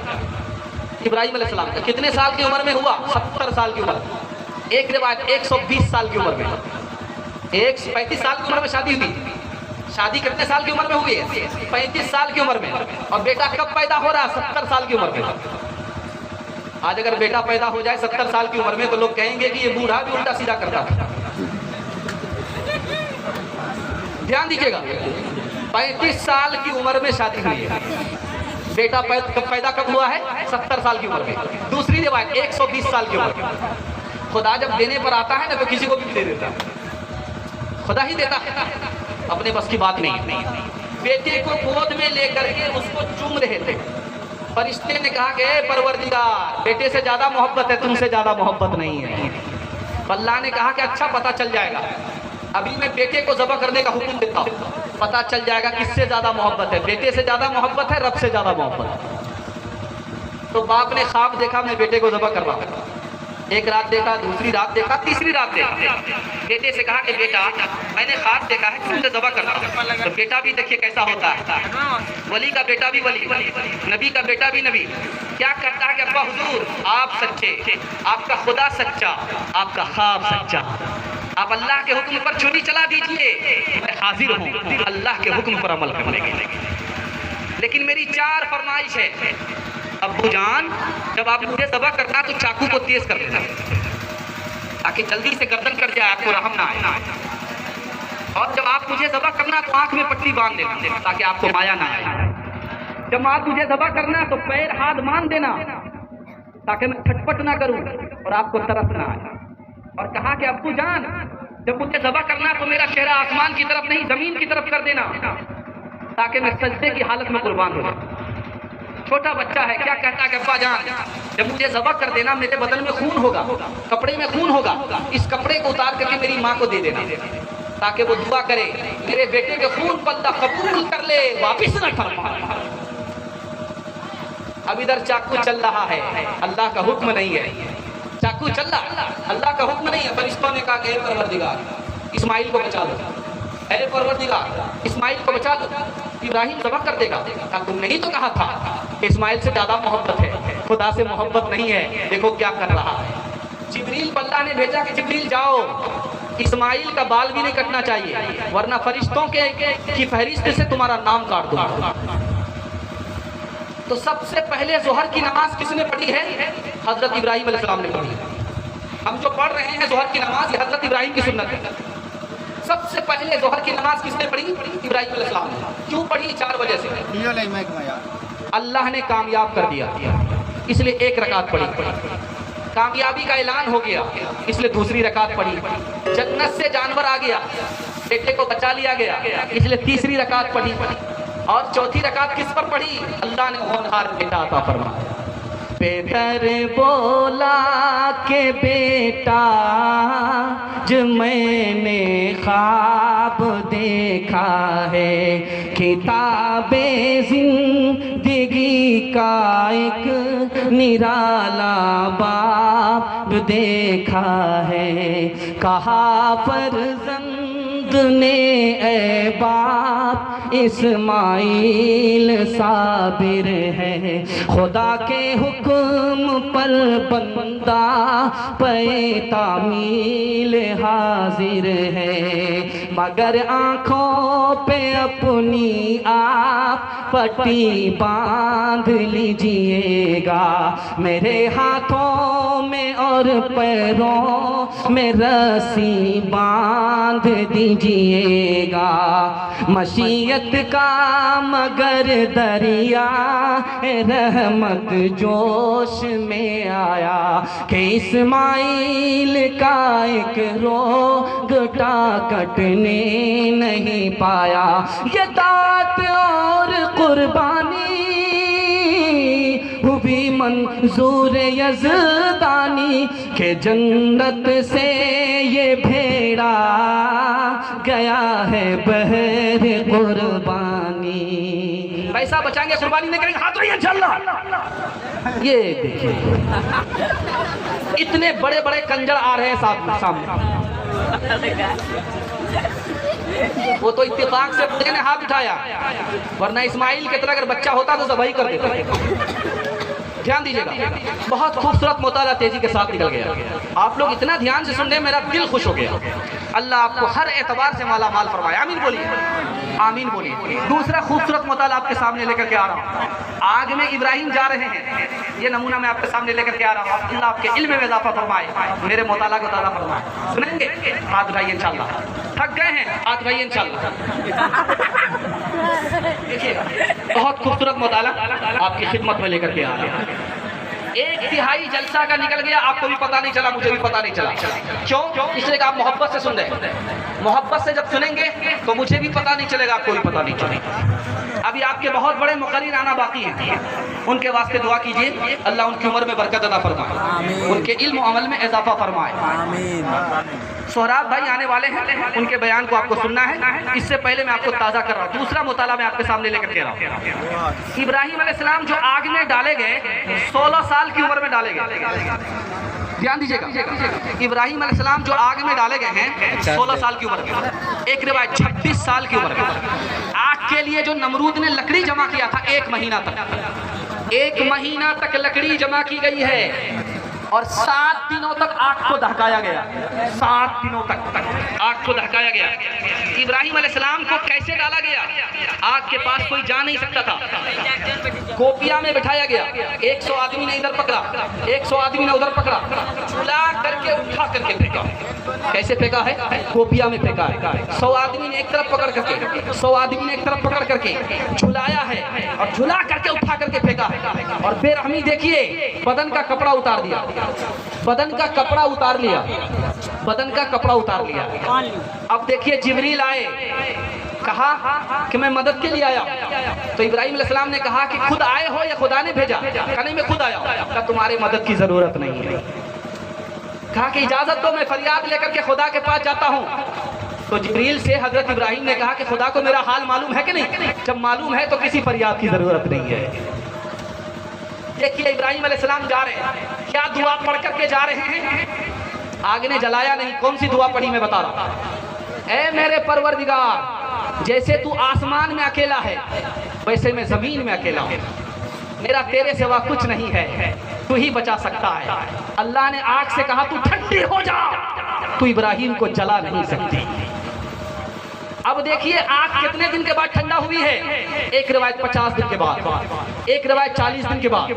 इब्राहिम अलैहिस्सलाम का कितने साल की उम्र में हुआ? 70 साल की उम्र। एक रिवायत 120 साल की उम्र में, 35 साल की उम्र में शादी हुई। शादी कितने साल की उम्र में हुई है? 35 साल की उम्र में। और बेटा कब पैदा हो रहा है? 70 साल की उम्र में। आज अगर बेटा पैदा हो जाए 70 साल की उम्र में तो लोग कहेंगे कि ये बूढ़ा भी उल्टा सीधा करता था। ध्यान दीजिएगा, 35 साल की उम्र में शादी हुई है। बेटा पैदा कब हुआ है? 70 साल की उम्र में। दूसरी रिवायत 120 साल की उम्र में। खुदा जब देने पर आता है ना तो किसी को भी दे देता है, खुदा ही देता है, अपने बस की बात नहीं। बेटे को गोद में लेकर के उसको चूम रहे थे। फरिश्ते ने कहा कि परवरदिगार, बेटे से ज्यादा मोहब्बत है, तुमसे ज्यादा मोहब्बत नहीं है। अल्लाह ने कहा कि अच्छा, पता चल जाएगा, अभी मैं बेटे को ज़बह करने का हुक्म देता हूँ, पता चल जाएगा किससे ज्यादा मोहब्बत है, बेटे से ज्यादा मोहब्बत है, रब से ज्यादा मोहब्बत है। तो बाप ने ख्वाब देखा, मैं बेटे को ज़बह कर रहा हूँ। एक रात देखा, दूसरी रात देखा, तीसरी रात देखा। बेटे से कहा कि बेटा, मैंने ख्वाब देखा है तुमसे ज़बह करना। तो बेटा भी देखिए कैसा होता है, वली का बेटा भी वली, नबी का बेटा भी नबी। क्या कहता है कि अब्बा हुजूर, आप सच्चे, आपका खुदा सच्चा, आपका ख्वाब सच्चा, आप अल्लाह के हुक्म पर छुरी चला दीजिए, मैं हाजिर हूँ अल्लाह के हुक्म पर अमल करने के लिए। लेकिन मेरी 4 फरमाइश है। अब्बू जान, जब आप मुझे ज़बह करना तो चाकू को तेज कर देना ताकि जल्दी से गर्दन कट जाए, आपको रहम ना आए। और जब आप मुझे ज़बह करना तो आंख में पट्टी बांध देना ताकि आपको माया ना आए। जब आप मुझे ज़बह करना तो पैर हाथ बांध देना ताकि मैं छटपट ना करूं और आपको तरस ना आए। और कहा कि अब्बू जान, जब मुझे ज़बह करना तो मेरा चेहरा आसमान की तरफ नहीं जमीन की तरफ कर देना ताकि मैं सजदे की हालत में कुर्बान हो जाऊं। छोटा बच्चा है, क्या कहता है कि अब्बा जान, जब मुझे ज़बह कर देना मेरे बदन में खून होगा, कपड़े में खून होगा, इस कपड़े को उतार करके मेरी माँ को दे देना ताकि वो दुआ करे, मेरे बेटे के खून को अल्लाह कबूल कर ले, वापिस न फरमा। अब इधर चाकू चल रहा है, अल्लाह का हुक्म नहीं है, चाकू चल रहा, अल्लाह का हुक्म नहीं है। फरिश्तों ने कहा कि परवरदिगार, इस्माइल को बचा लो, अरे परवरदिगार, इस्माइल को बचा लो, इब्राहिम ज़बह कर देगा। कहा तुमने ही तो कहा था इस्माइल से ज्यादा मोहब्बत है, खुदा से मोहब्बत नहीं है। देखो क्या कर रहा है। जिब्रील को अल्लाह ने भेजा कि जिब्रील जाओ, इस्माइल का बाल भी नहीं कटना चाहिए वरना फरिश्तों के की फहरिस्त से तुम्हारा नाम काट दूंगा। तो सबसे पहले ज़ोहर की नमाज किसने पढ़ी है? हजरत इब्राहिम अलैहिस्सलाम ने पढ़ी। हम जो पढ़ रहे हैं ज़ोहर की नमाज, ये हजरत इब्राहिम की सुन्नत है। सबसे पहले ज़ोहर की नमाज किसने पढ़ी? इब्राहिम अलैहिस्सलाम ने। क्यों पढ़ी? 4 वजह से। अल्लाह ने कामयाब कर दिया इसलिए 1 रकात पढ़ी। कामयाबी का ऐलान हो गया इसलिए 2री रकात पढ़ी। जन्नत से जानवर आ गया, बेटे को बचा लिया गया इसलिए 3री रकात पढ़ी। और 4थी रकात किस पर पढ़ी? अल्लाह ने होनहार बेटा अता फरमाया। बेहतर बोला के बेटा जो मैंने ख्वाब देखा है, किताबे जिंदगी का एक निराला बाब देखा है। कहा फर्जंद ने ए बाप इस्माइल साबिर है, खुदा के हुक्म पर बंदा पे तामील हाजिर है। मगर आँखों पे अपनी आप पट्टी बांध लीजिएगा, मेरे हाथों में और पैरों में रस्सी बांध दीजिएगा। मशीयत का मगर दरिया रहमत जोश में आया कि इस्माइल का एक रोग कटने नहीं पाया। ये दात और कुर्बानी हुई मंजूर यज़दानी के जन्नत से ये भेड़ा गया है बहर कुर्बानी। पैसा बचाएंगे, कुर्बानी नहीं करेंगे, हाथ रही इंशाअल्लाह। ये देखिए इतने बड़े बड़े कंजर आ रहे हैं सामने। वो तो इत्तेफाक से बुढ़े ने हाथ उठाया, वरना इस्माइल की तरह अगर बच्चा होता तो ज़बाई कर देता। ध्यान दीजिएगा, बहुत खूबसूरत मुताला तेजी के साथ निकल गया। आप लोग इतना ध्यान से सुन रहे, मेरा दिल खुश हो गया। अल्लाह आपको हर एतबार से माला माल फरमाए, आमीन बोलिए, आमीन बोलिए। दूसरा खूबसूरत मुताला आपके सामने लेकर के आ रहा हूँ। आग में इब्राहिम जा रहे हैं, ये नमूना मैं आपके सामने लेकर के आ रहा हूँ। अल्लाह आपके इल्म में इजाफा फरमाए, मेरे मुताला को ताज़ा फरमाए। सुनेंगे? हाथ उठाइए इंशाअल्लाह। थक गए हैं? हाथ उठाइए इंशाअल्लाह। देखिएगा, बहुत खूबसूरत मुताला आपकी खिदमत में लेकर के आ रहे हैं। एक तिहाई जलसा का निकल गया, आपको भी पता नहीं चला, मुझे भी पता नहीं चला। क्यों? इसलिए आप मोहब्बत से सुन रहे हैं। मोहब्बत से जब सुनेंगे तो मुझे भी पता नहीं चलेगा, आपको भी पता नहीं चलेगा। अभी आपके बहुत बड़े मुक़र्रिर आना बाकी हैं, उनके वास्ते दुआ कीजिए, अल्लाह उनकी उम्र में बरकत अता फरमाए, उनके इल्म और अमल में इजाफा फरमाए। सोहराब भाई आने वाले हैं, उनके बयान को आपको सुनना है। इससे पहले मैं आपको ताज़ा कर रहा हूँ, दूसरा मुताला मैं आपके सामने लेकर के रहा हूँ। इब्राहिम अलैहिस्सलाम जो आग में डाले गए, 16 साल की उम्र में डाले गए। ध्यान दीजिएगा, इब्राहिम अलैहिस्सलाम जो आग में डाले गए हैं 16 साल की उम्र में। एक रिवायत 26 साल की उम्र में। आग के लिए जो नमरूद ने लकड़ी जमा किया था, 1 महीना तक, 1 महीना तक लकड़ी जमा की गई है और 7 दिनों तक आग को दहकाया गया। 7 दिनों तक आग को दहकाया गया। इब्राहिम अलैहिस्सलाम को कैसे डाला गया? आग के पास कोई जा नहीं सकता था, कोपिया में बिठाया गया। 100 आदमी ने इधर पकड़ा, 100 आदमी ने उधर पकड़ा, झुला करके उठा करके फेंका। कैसे फेंका है? कोपिया में फेंका है। 100 आदमी ने एक तरफ पकड़ करके, 100 आदमी ने एक तरफ पकड़ करके झुलाया है और झुला करके उठा करके फेंका है। और बेरहमी देखिए, बदन का कपड़ा उतार दिया, बदन का कपड़ा उतार लिया, बदन का कपड़ा उतार लिया। अब देखिए, जिब्रील आए, कहा कि मैं मदद के लिए आया। तो इब्राहिम अलैहिस्सलाम ने कहा कि खुद आए हो या खुदा ने भेजा? कहा नहीं, मैं खुद आया। कहा तुम्हारे मदद की जरूरत नहीं है। कहा कि इजाजत दो, मैं फरियाद लेकर के खुदा के पास जाता हूँ। तो जिब्रील से हजरत इब्राहिम ने कहा कि खुदा को मेरा हाल मालूम है कि नहीं? जब मालूम है तो किसी फरियाद की जरूरत नहीं है। देखिए, इब्राहिम अलैहिस्सलाम जा रहे हैं, क्या दुआ पढ़ करके जा रहे हैं? आग ने जलाया नहीं। कौन सी दुआ पढ़ी मैं बता रहा हूँ। ऐ मेरे परवरदिगार, जैसे तू आसमान में अकेला है वैसे मैं जमीन में अकेला हूँ, मेरा तेरे सिवा कुछ नहीं है, तू ही बचा सकता है। अल्लाह ने आग से कहा तू ठंडी हो जा, तू इब्राहिम को जला नहीं सकती। अब देखिए, आग कितने दिन के बाद ठंडा हुई है? एक रिवायत 50 दिन के बाद, एक रिवायत 40 दिन के बाद,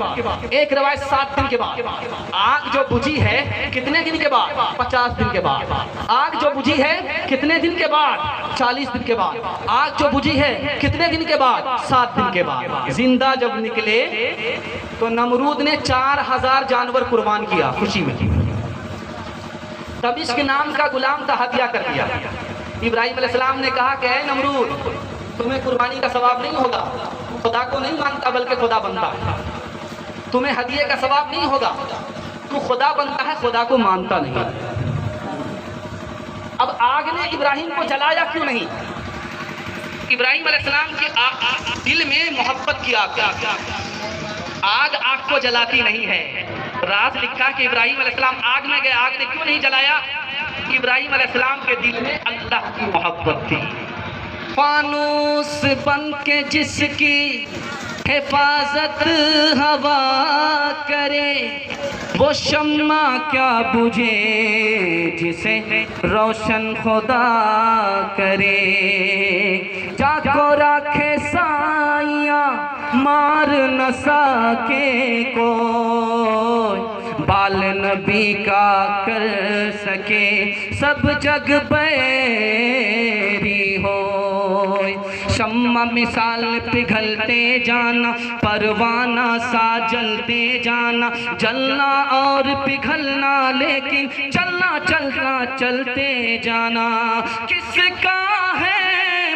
एक रिवायत 7 दिन के बाद। आग जो बुझी है कितने दिन के बाद? 50 दिन के बाद। आग जो बुझी है कितने दिन के बाद? 40 दिन के बाद। आग जो बुझी है कितने दिन के बाद? 7 दिन के बाद। जिंदा जब निकले तो नमरूद ने 4000 जानवर कुर्बान किया खुशी में। तबिश के नाम का गुलाम था, हत्या कर दिया। इब्राहिम अलैहिस्सलाम ने कहा कि ऐ नमरूद, तुम्हें कुर्बानी का सवाब नहीं होगा, खुदा को नहीं मानता बल्कि खुदा बनता है। तुम्हें हदिये का सवाब नहीं होगा, तू खुदा बनता है, खुदा को मानता नहीं। अब आग ने इब्राहिम को जलाया क्यों नहीं? इब्राहिम अलैहिस्सलाम के दिल में मोहब्बत की आग, आग को जलाती नहीं है। राज लिखा कि इब्राहिम अलैहिस्सलाम आग में गए, आग ने क्यों नहीं जलाया? इब्राहिम अलैहिस्सलाम के दिल में अल्लाह की मोहब्बत थी। फानूस बन के जिसकी हिफाजत हवा करे, वो शम्मा क्या बुझे जिसे रोशन खुदा करे। जाको राखे साइया मार न सके को, बाल नबी का कर सके सब जग बैरी हो। शम्मा मिसाल पिघलते जाना, परवाना सा जलते जाना, जलना और पिघलना लेकिन चलना चलना चलते जाना। किसका है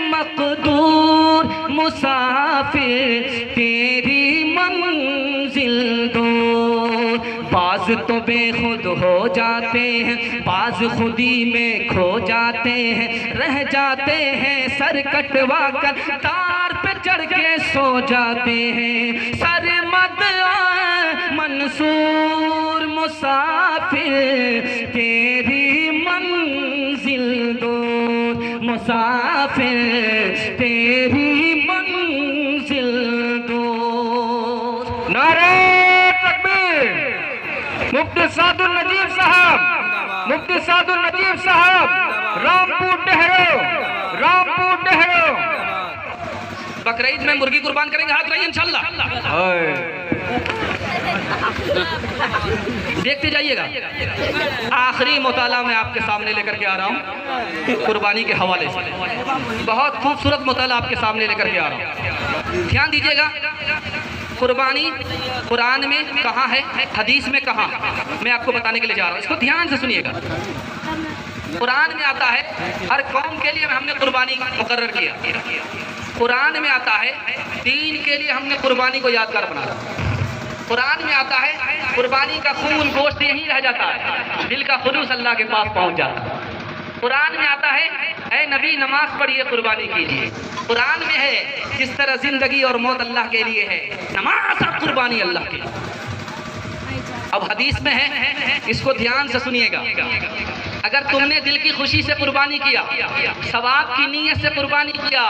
मकदूर मुसाफिर तेरी मंजिल दूर। बाज तो बेखुद हो जाते हैं, बाज खुदी में खो जाते हैं, रह जाते हैं सर कटवा कर तार पे चढ़ के सो जाते हैं। सर मद मंसूर मुसाफिर तेरी मंजिल दूर, मुसाफिर तेरी मंजिल दूर। नारे तकबीर। मुफ्ती सादुल नजीब साहब, मुफ्ती सादुल नजीब साहब, रामपुर डेहरो, रामपुर डेहरो। बकरीद में मुर्गी कुर्बान करेंगे, हाथ रहिए इंशाल्लाह। देखते जाइएगा। आखिरी मुताला मैं आपके सामने लेकर के आ रहा हूँ कुर्बानी के हवाले से। बहुत खूबसूरत मुताला आपके सामने लेकर के आ रहा हूँ, ध्यान दीजिएगा। कुर्बानी कुरान में कहाँ है, हदीस में कहाँ, मैं आपको बताने के लिए जा रहा हूँ, इसको ध्यान से सुनिएगा। कुरान में आता है हर कौम के लिए हमने कुर्बानी मुकर्रर किया। कुरान में आता है दीन के लिए हमने कुर्बानी को यादगार बनाया। कुरान में आता है कुर्बानी का खून गोश्त यहीं रह जाता है, दिल का खुलूस अल्लाह के पास पहुंच जाता है। कुरान में आता है ऐ नबी नमाज पढ़िए कुर्बानी कीजिए। कुरान में है जिस तरह जिंदगी और मौत अल्लाह के लिए है, नमाज और कुर्बानी अल्लाह के। अब हदीस में है, इसको ध्यान से सुनिएगा। अगर तुमने दिल की खुशी से कुर्बानी किया, सवाब की नीयत से कुर्बानी किया,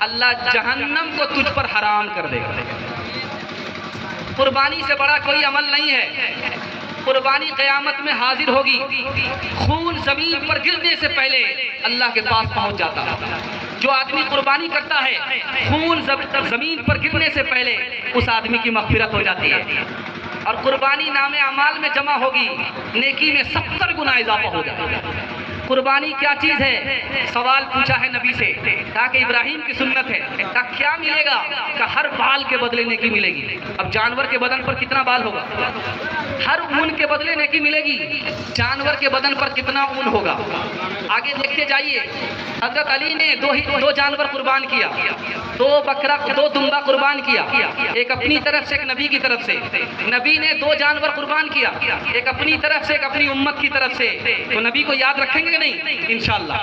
अल्लाह जहन्नम को तुझ पर हराम कर देगा। कुर्बानी से बड़ा कोई अमल नहीं है। कुर्बानी क़यामत में हाजिर होगी, खून ज़मीन पर गिरने से पहले अल्लाह के पास पहुंच जाता है। जो आदमी कुर्बानी करता है, खून ज़मीन पर गिरने से पहले उस आदमी की मग़फ़िरत हो जाती है और कुर्बानी नामे अमाल में जमा होगी, नेकी में 70 गुना इजाफा हो जाएगा। कुर्बानी क्या चीज़ है? सवाल पूछा है नबी से, कहा कि इब्राहिम की सुन्नत है। कहा क्या मिलेगा? कहा हर बाल के बदले नेकी मिलेगी। अब जानवर के बदन पर कितना बाल होगा? हर ऊन के बदले नेकी मिलेगी। जानवर के बदन पर कितना ऊन होगा? आगे देखते जाइए। हज़रत अली ने दो जानवर कुर्बान किया, 2 बकरा 2 दुम्बा कुर्बान किया, एक अपनी तरफ से एक नबी की तरफ से। नबी ने 2 जानवर कुर्बान किया, एक अपनी तरफ से एक अपनी उम्मत की तरफ से। तो नबी को याद रखेंगे कि नहीं? इंशाअल्लाह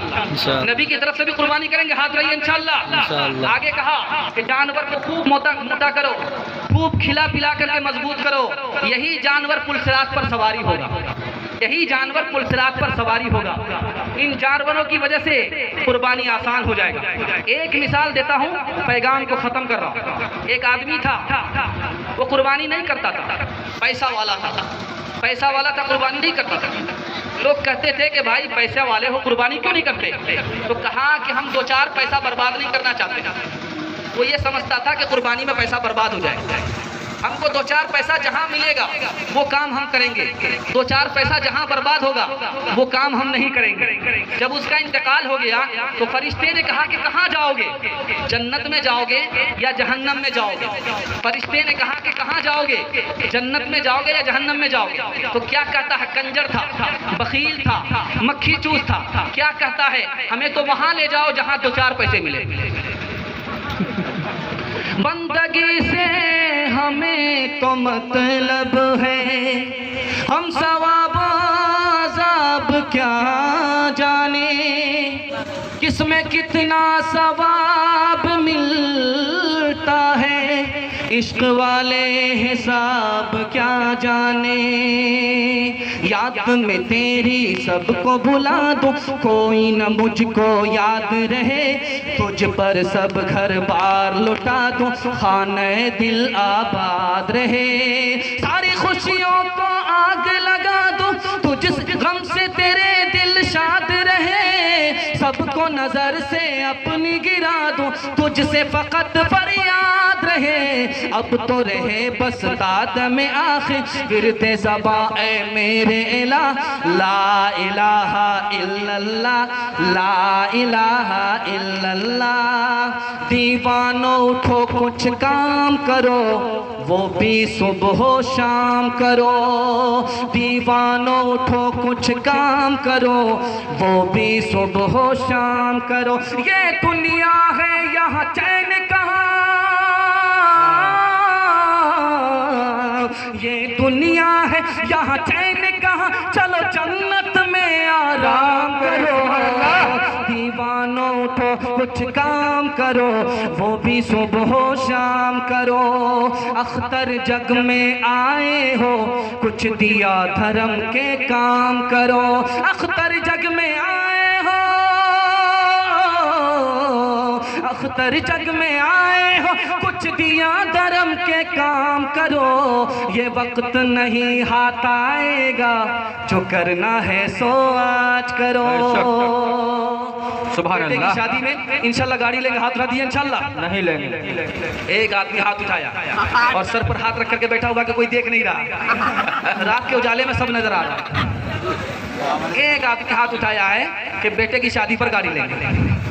नबी की तरफ से भी कुर्बानी करेंगे, हाथ रहिए इंशाअल्लाह। आगे कहा कि जानवर को खूब मोटा करो, खूब खिला पिला करके मजबूत करो, यही जानवर पुलसिरात पर सवारी होगा, यही जानवर पुलसिरात पर सवारी होगा। इन जानवरों की वजह से कुर्बानी आसान हो जाएगा। एक मिसाल देता हूँ, पैगाम को ख़त्म कर रहा हूँ। एक आदमी था, वो कुर्बानी नहीं करता था, पैसा वाला था, कुर्बानी नहीं करता था। लोग कहते थे कि भाई पैसे वाले हो, कुर्बानी क्यों नहीं करते? तो कहा कि हम 2-4 पैसा बर्बाद नहीं करना चाहते। वो ये समझता था कि कुर्बानी में पैसा बर्बाद हो जाएगा, हमको 2-4 पैसा जहाँ मिलेगा वो काम हम करेंगे, 2-4 पैसा जहाँ बर्बाद होगा वो काम हम नहीं करेंगे। जब उसका इंतकाल हो गया तो फरिश्ते ने कहा कि कहाँ जाओगे, जन्नत में जाओगे या जहन्नम में जाओगे? फरिश्ते ने कहा कि कहाँ जाओगे, जन्नत में जाओगे या जहन्नम में जाओगे? तो क्या कहता है? कंजर था, बखील था, मक्खी चूस था। क्या कहता है? हमें तो वहाँ ले जाओ जहाँ 2-4 पैसे मिले। बंदगी से हमें तो मतलब है, हम सवाब अज़ाब क्या जाने, किसमें कितना सवाब मिलता है, इश्क वाले हिसाब क्या जाने। याद में तेरी सबको भुला दूं, कोई न मुझको याद रहे, तुझ पर सब घर बार लुटा दूं, खाने दिल आबाद रहे। सारी खुशियों को आग लगा दूं, तुझ गम से तेरे दिल शाद रहे, सबको नजर से अपनी गिरा दूं, तुझसे फकत फरियाद रहे। अब तो रहे बस तादम आखिर, गिरते ज़बां ऐ मेरे इला, ला इलाहा इल्लल्लाह, ला इलाहा इल्लल्लाह। दीवानो उठो कुछ काम करो, वो भी सुबह शाम करो। दीवानो उठो कुछ काम करो, वो भी सुबह शाम करो। ये दुनिया है यहाँ चैन कहाँ, ये दुनिया है यहाँ चैन कहाँ, चलो जन्नत में आराम करो। दीवानो उठो कुछ काम करो, वो भी सुबह शाम करो। अख्तर जग में आए हो, कुछ दिया धर्म के काम करो। अख्तर जग में आए हो, अख्तर जग में आए हो, कुछ दिया धर्म के काम करो, ये वक्त नहीं हाथ आएगा, जो करना है सो आज करो। सुभान बेटे की अल्लाह। शादी में इंशाल्लाह गाड़ी लेंगे, हाथ उठा दिए इंशाल्लाह? नहीं लेंगे। एक आदमी हाथ उठाया और सर पर हाथ रख करके बैठा हुआ कि कोई देख नहीं रहा, रात के उजाले में सब नजर आ रहा है। एक आदमी हाथ उठाया है कि बेटे की शादी पर गाड़ी लेंगे।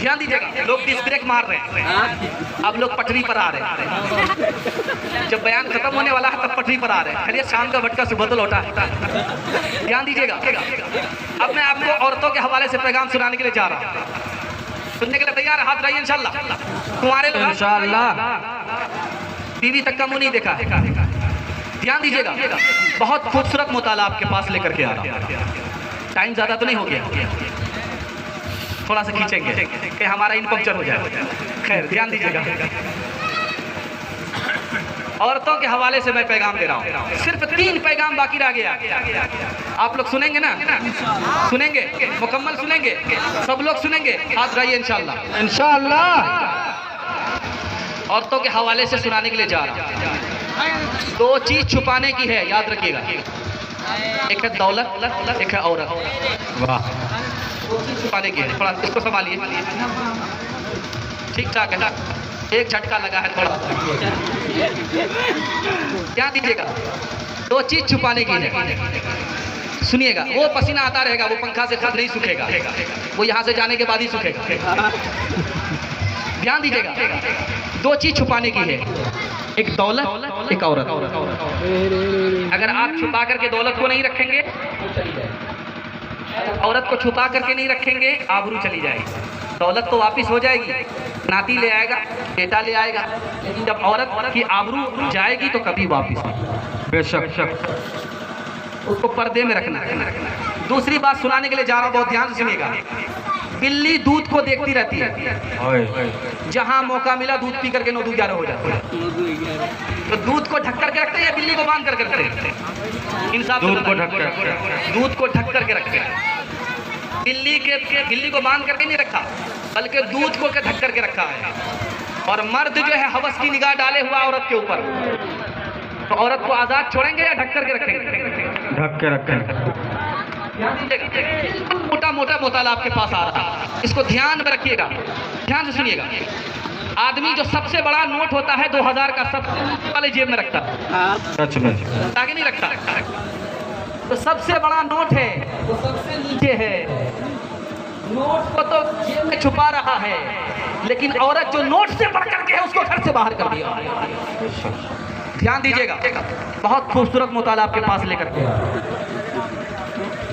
ध्यान दीजिएगा, लोग डिस्क ब्रेक मार रहे हैं, अब लोग पटरी पर आ रहे हैं। जब बयान खत्म होने वाला है तब पटरी पर आ रहे हैं। खैर शाम का भटका सुबह तो लौटा है। ध्यान दीजिएगा, अब मैं आपको औरतों के हवाले से पैगाम सुनाने के लिए जा रहा हूँ। सुनने के लिए तैयार है? हाथ रहिए इंशाल्लाह। तुम्हारे लोग इंशाल्लाह। बीवी तक का मुंह नहीं देखा। ध्यान दीजिएगा, बहुत खूबसूरत मुताला आपके पास लेकर के आ रहा हूँ। टाइम ज्यादा तो नहीं हो गया, थोड़ा सा खींचेंगे कि हमारा इन पंक्चर हो जाए। खैर ध्यान दीजिएगा, औरतों के हवाले से मैं पैगाम दे रहा हूँ। सिर्फ 3 पैगाम बाकी रह गया। आप लोग सुनेंगे ना? सुनेंगे, मुकम्मल सुनेंगे, सब लोग सुनेंगे। हाथ रहिए इंशाल्लाह। इंशाल्लाह। औरतों के हवाले से सुनाने के लिए जा रहा हूँ। 2 चीज छुपाने की है, याद रखिएगा। एक है दौलत, एक है औरत। वाह। छुपाने की है, थोड़ा इसको संभालिए। ठीक ठाक है ना? एक झटका लगा है थोड़ा। ध्यान दीजिएगा, 2 चीज छुपाने की है। सुनिएगा, वो पसीना आता रहेगा, वो पंखा से खुद नहीं सूखेगा, वो यहाँ से जाने के बाद ही सूखेगा। ध्यान दीजिएगा, 2 चीज छुपाने की है, एक दौलत, एक औरत। अगर आप छुपा करके दौलत को नहीं रखेंगे, औरत को छुपा करके नहीं रखेंगे, आबरू चली जाएगी। दौलत तो वापिस हो जाएगी, नाती ले आएगा, बेटा ले आएगा, लेकिन जब औरत की आबरू जाएगी तो कभी वापिस नहीं। बेशक। उसको पर्दे में रखना। दूसरी बात सुनाने के लिए जा रहा हूँ, बहुत ध्यान से सुनिएगा। बिल्ली दूध को देखती रहती है, जहाँ मौका मिला दूध पी करके 9-11 हो जाता है। तो दूध को ढक करके रखते हैं या बिल्ली को बांध करके रखते हैं? इंसाफ से दूध को बताइए। ढक कर। दूध को ढक करके रखते हैं। बिल्ली को बांध करके नहीं रखा, बल्कि दूध को ढक करके रखा है। और मर्द जो है हवस की निगाह डाले हुआ औरत के ऊपर, तो औरत को आजाद छोड़ेंगे या ढक करके रखेंगे? ढक के रखें। मोटा मोटा मुताला आपके पास आ रहा है, इसको ध्यान में रखिएगा, ध्यान से सुनिएगा। आदमी जो सबसे बड़ा नोट होता है 2000 का, सब वाले जेब में रखता है, सच में ताकि नहीं रखता। तो सबसे बड़ा नोट है वो सबसे नीचे है। नोट को तो जेब में छुपा रहा है, लेकिन औरत जो नोट से बढ़ करके है उसको घर से बाहर कर दिया। ध्यान दीजिएगा, बहुत खूबसूरत मुताला आपके पास लेकर के,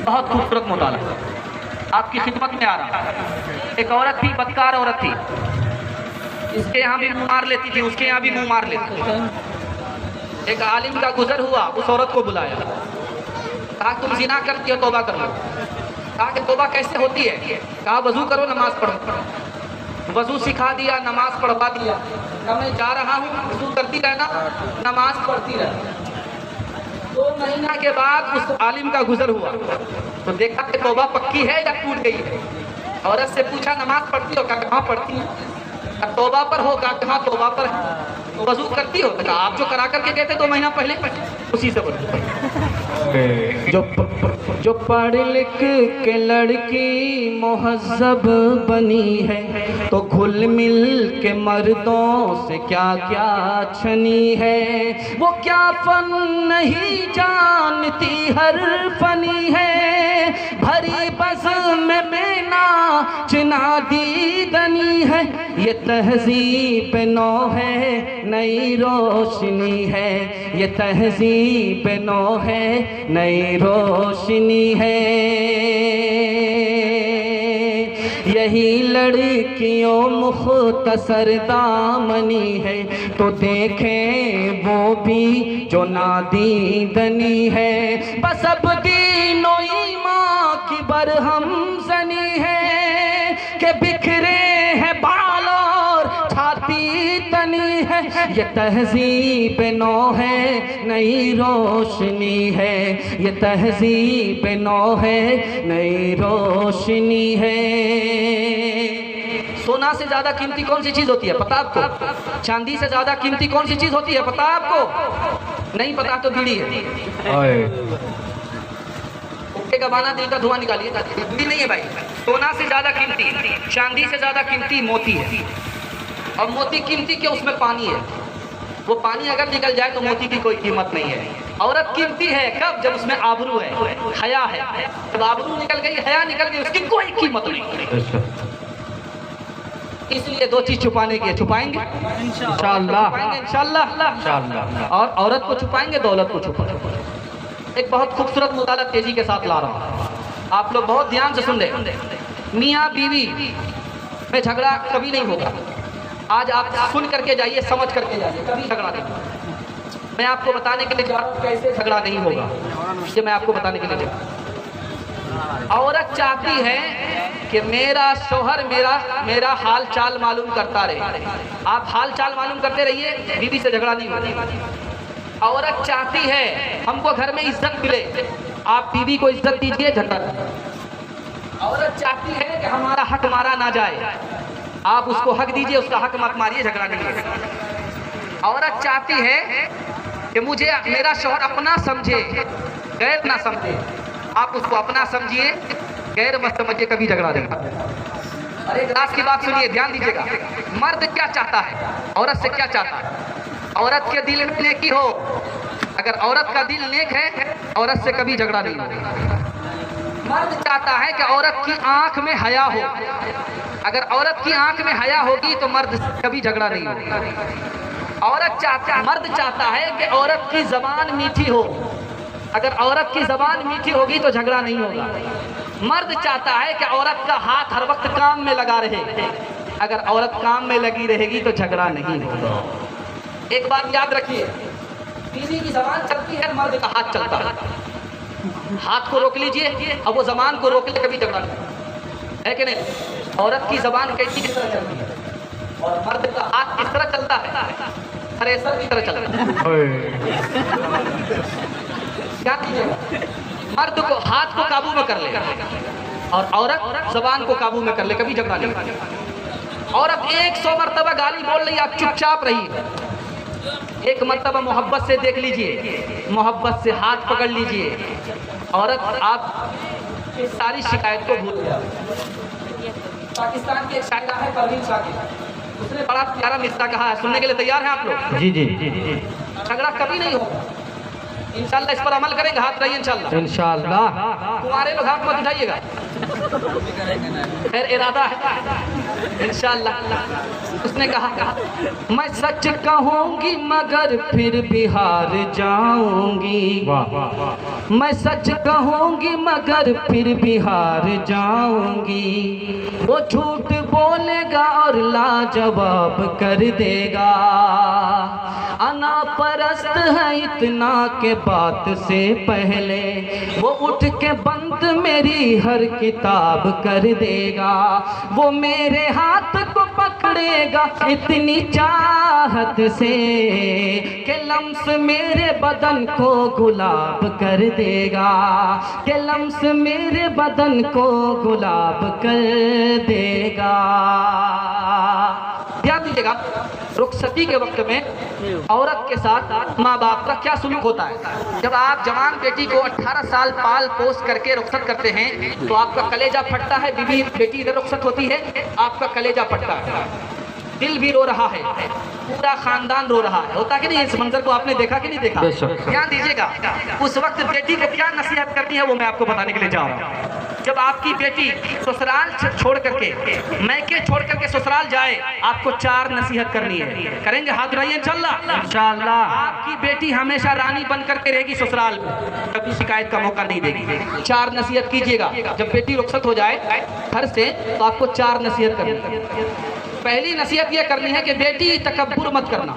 बहुत खूबसूरत मुताला आपकी खिदमत में आ रहा है। एक औरत थी, बदकार औरत थी, इसके यहाँ भी मुंह मार लेती थी, उसके यहाँ भी मुंह मार लेती थी। एक आलिम का गुजर हुआ, उस औरत को बुलाया, कहा तुम जिना करती हो, तौबा कर लो। कहा कि तौबा कैसे होती है? कहा वजू करो, नमाज पढ़ो। वजू सिखा दिया, नमाज पढ़वा दिया। कहा मैं जा रहा हूँ, वजू करती रहना, नमाज पढ़ती रहना। 2 महीना के बाद उस आलिम का गुजर हुआ तो देखा कि तौबा पक्की है या टूट गई है। औरत से पूछा नमाज पढ़ती हो? कहा कहाँ पढ़ती है? तौबा पर हो? कहा तौबा पर है। वजू करती हो? कहा आप जो करा करके गए थे 2 महीना पहले, उसी से बोलो। जो पढ़ लिख के लड़की मुहज्जब बनी है, तो घुल मिल के मर्दों से क्या क्या छनी है। वो क्या फन नहीं जानती, हर फनी है, भरी बस में मेना चिना दीदनी है। ये तहजीब नौ है, नई रोशनी है, ये तहजीब नौ है, नई रोशनी है। यही लड़कियों मुख्तसर दामनी है, तो देखें वो भी जो नादीदनी है। बस अब दीनो ईमान की बरहम सनी है, कि बिखरे हैं बाल और छाती तनी है। ये तहज़ीब नौ है, नई रोशनी है, ये तहज़ीब नौ है, नई रोशनी है। सोना से ज़्यादा कीमती कौन सी चीज़ होती है पता आपको? चांदी से ज़्यादा कीमती कौन सी चीज़ होती है पता आपको? नहीं पता तो बीड़ी है। गबाना दिल का धुआं निकालिए, बीड़ी नहीं है भाई। सोना से ज़्यादा कीमती, चांदी से ज़्यादा कीमती मोती है। और मोती कीमती क्यों? उसमें पानी है। वो पानी अगर निकल जाए तो मोती की कोई कीमत नहीं है। औरत कीमती है कब? जब उसमें आबरू है, हया है। जब आबरू निकल गई, हया निकल गई, उसकी कोई कीमत नहीं। इसलिए दो चीज छुपाने की है, छुपाएंगे इंशाअल्लाह, इंशाअल्लाह। और औरत को छुपाएंगे, दौलत को छुपाएंगे। एक बहुत खूबसूरत मुताला तेजी के साथ ला रहा हूँ, आप लोग बहुत ध्यान से सुन रहे। मियाँ बीवी में झगड़ा कभी नहीं होगा। आज आप सुन करके जाइए, समझ करके जाइए, कभी झगड़ा नहीं होगा। मैं आपको बताने के लिए जा रहा हूँ कैसे झगड़ा नहीं होगा, ये मैं आपको बताने के लिए जा रहा हूँ। औरत चाहती है कि मेरा शौहर मेरा हाल चाल मालूम करता रहे। आप हाल चाल मालूम करते रहिए, बीवी से झगड़ा नहीं होगा। औरत चाहती है हमको घर में इज्जत मिले, आप बीवी को इज्जत दीजिए, झगड़ा नहीं। औरत चाहती है कि हमारा हक मारा ना जाए, आप उसको हक दीजिए, उसका हक मत मारिए, झगड़ा नहीं है। औरत चाहती है कि मुझे मेरा शौहर अपना समझे, गैर ना समझे, आप उसको अपना समझिए, गैर मत समझिए, कभी झगड़ा नहीं। अरे क्लास की बात सुनिए, ध्यान दीजिएगा। मर्द क्या चाहता है, औरत से क्या चाहता है? औरत के दिल में नेकी हो। अगर औरत का दिल नेक है, औरत से कभी झगड़ा नहीं होगा। मर्द चाहता है कि औरत की आंख में हया हो। अगर औरत की आंख में हया होगी तो मर्द से कभी झगड़ा नहीं होगा। मर्द चाहता है कि औरत की जबान मीठी हो। अगर औरत की जबान मीठी होगी तो झगड़ा नहीं होगा। मर्द चाहता है कि औरत का हाथ हर वक्त काम में लगा रहे। अगर औरत काम में लगी रहेगी तो झगड़ा नहीं होगा। एक बात याद रखिए, बीवी की जबान चलती है, मर्द का हाथ चलता है। हाथ को रोक लीजिए, अब वो जबान को रोक ले, कभी झगड़ा नहीं है कि नहीं? औरत की जबान कैसी किस तरह चलती है और मर्द का हाथ किस तरह चलता है? थ्रेसर की तरह चलता है। क्या कीजिएगा? मर्द को हाथ को काबू में कर ले और औरत जबान को काबू में कर ले, कभी झगड़ा नहीं। औरत 100 मरतबा गाली बोल रही, आप चुपचाप रहिए। एक मरतबा मोहब्बत से देख लीजिए, मोहब्बत से हाथ पकड़ लीजिए, औरत आप इस सारी शिकायत को भूल जाए। पाकिस्तान की एक शायरा है परवीन शाकिर, उसने बड़ा प्यारा मिसरा कहा है, सुनने के लिए तैयार हैं आप लोग? जी जी। झगड़ा कभी नहीं होगा, इंशाल्लाह इस पर अमल करेंगे, हाथ रहिए इंशाल्लाह। तुम्हारे लोग हाथ मत उठाइएगा, खैर इरादा है इंशाल्लाह। उसने कहा मैं सच कहूंगी मगर फिर भी हार जाऊंगी। मैं सच कहूंगी मगर फिर भी हार जाऊंगी। वो झूठ बोलेगा और लाजवाब कर देगा। अना परस्त है इतना के बात से पहले वो उठ के बंद मेरी हर किताब कर देगा। वो मेरे हाथ को पकड़ेगा इतनी चाहत से कि लम्स मेरे बदन को गुलाब कर देगा। कि लम्स मेरे बदन को गुलाब कर देगा। ध्यान दीजिएगा, रुखसती के वक्त में औरत के साथ माँ बाप का क्या सुलूक होता है। जब आप जवान बेटी को 18 साल पाल पोस करके रुखसत करते हैं तो आपका कलेजा फटता है। बीवी बेटी इधर रुखसत होती है, आपका कलेजा फटता है, दिल भी रो रहा है, पूरा खानदान रो रहा है। होता कि नहीं? इस मंजर को आपने देखा कि नहीं देखा? ध्यान दीजिएगा, उस वक्त बेटी को क्या नसीहत करनी है वो मैं आपको बताने के लिए जा रहा हूँ। जब आपकी बेटी ससुराल छोड़ करके, मैके छोड़ करके ससुराल जाए, आपको 4 नसीहत करनी है। करेंगे? हाथ उठाइए इंशाल्लाह। आपकी बेटी हमेशा रानी बन करके रहेगी ससुराल में, कभी शिकायत का मौका नहीं देगी। 4 नसीहत कीजिएगा। जब बेटी रुखसत हो जाए घर से तो आपको 4 नसीहत करनी है। पहली नसीहत यह करनी है कि बेटी तकब्बुर मत करना।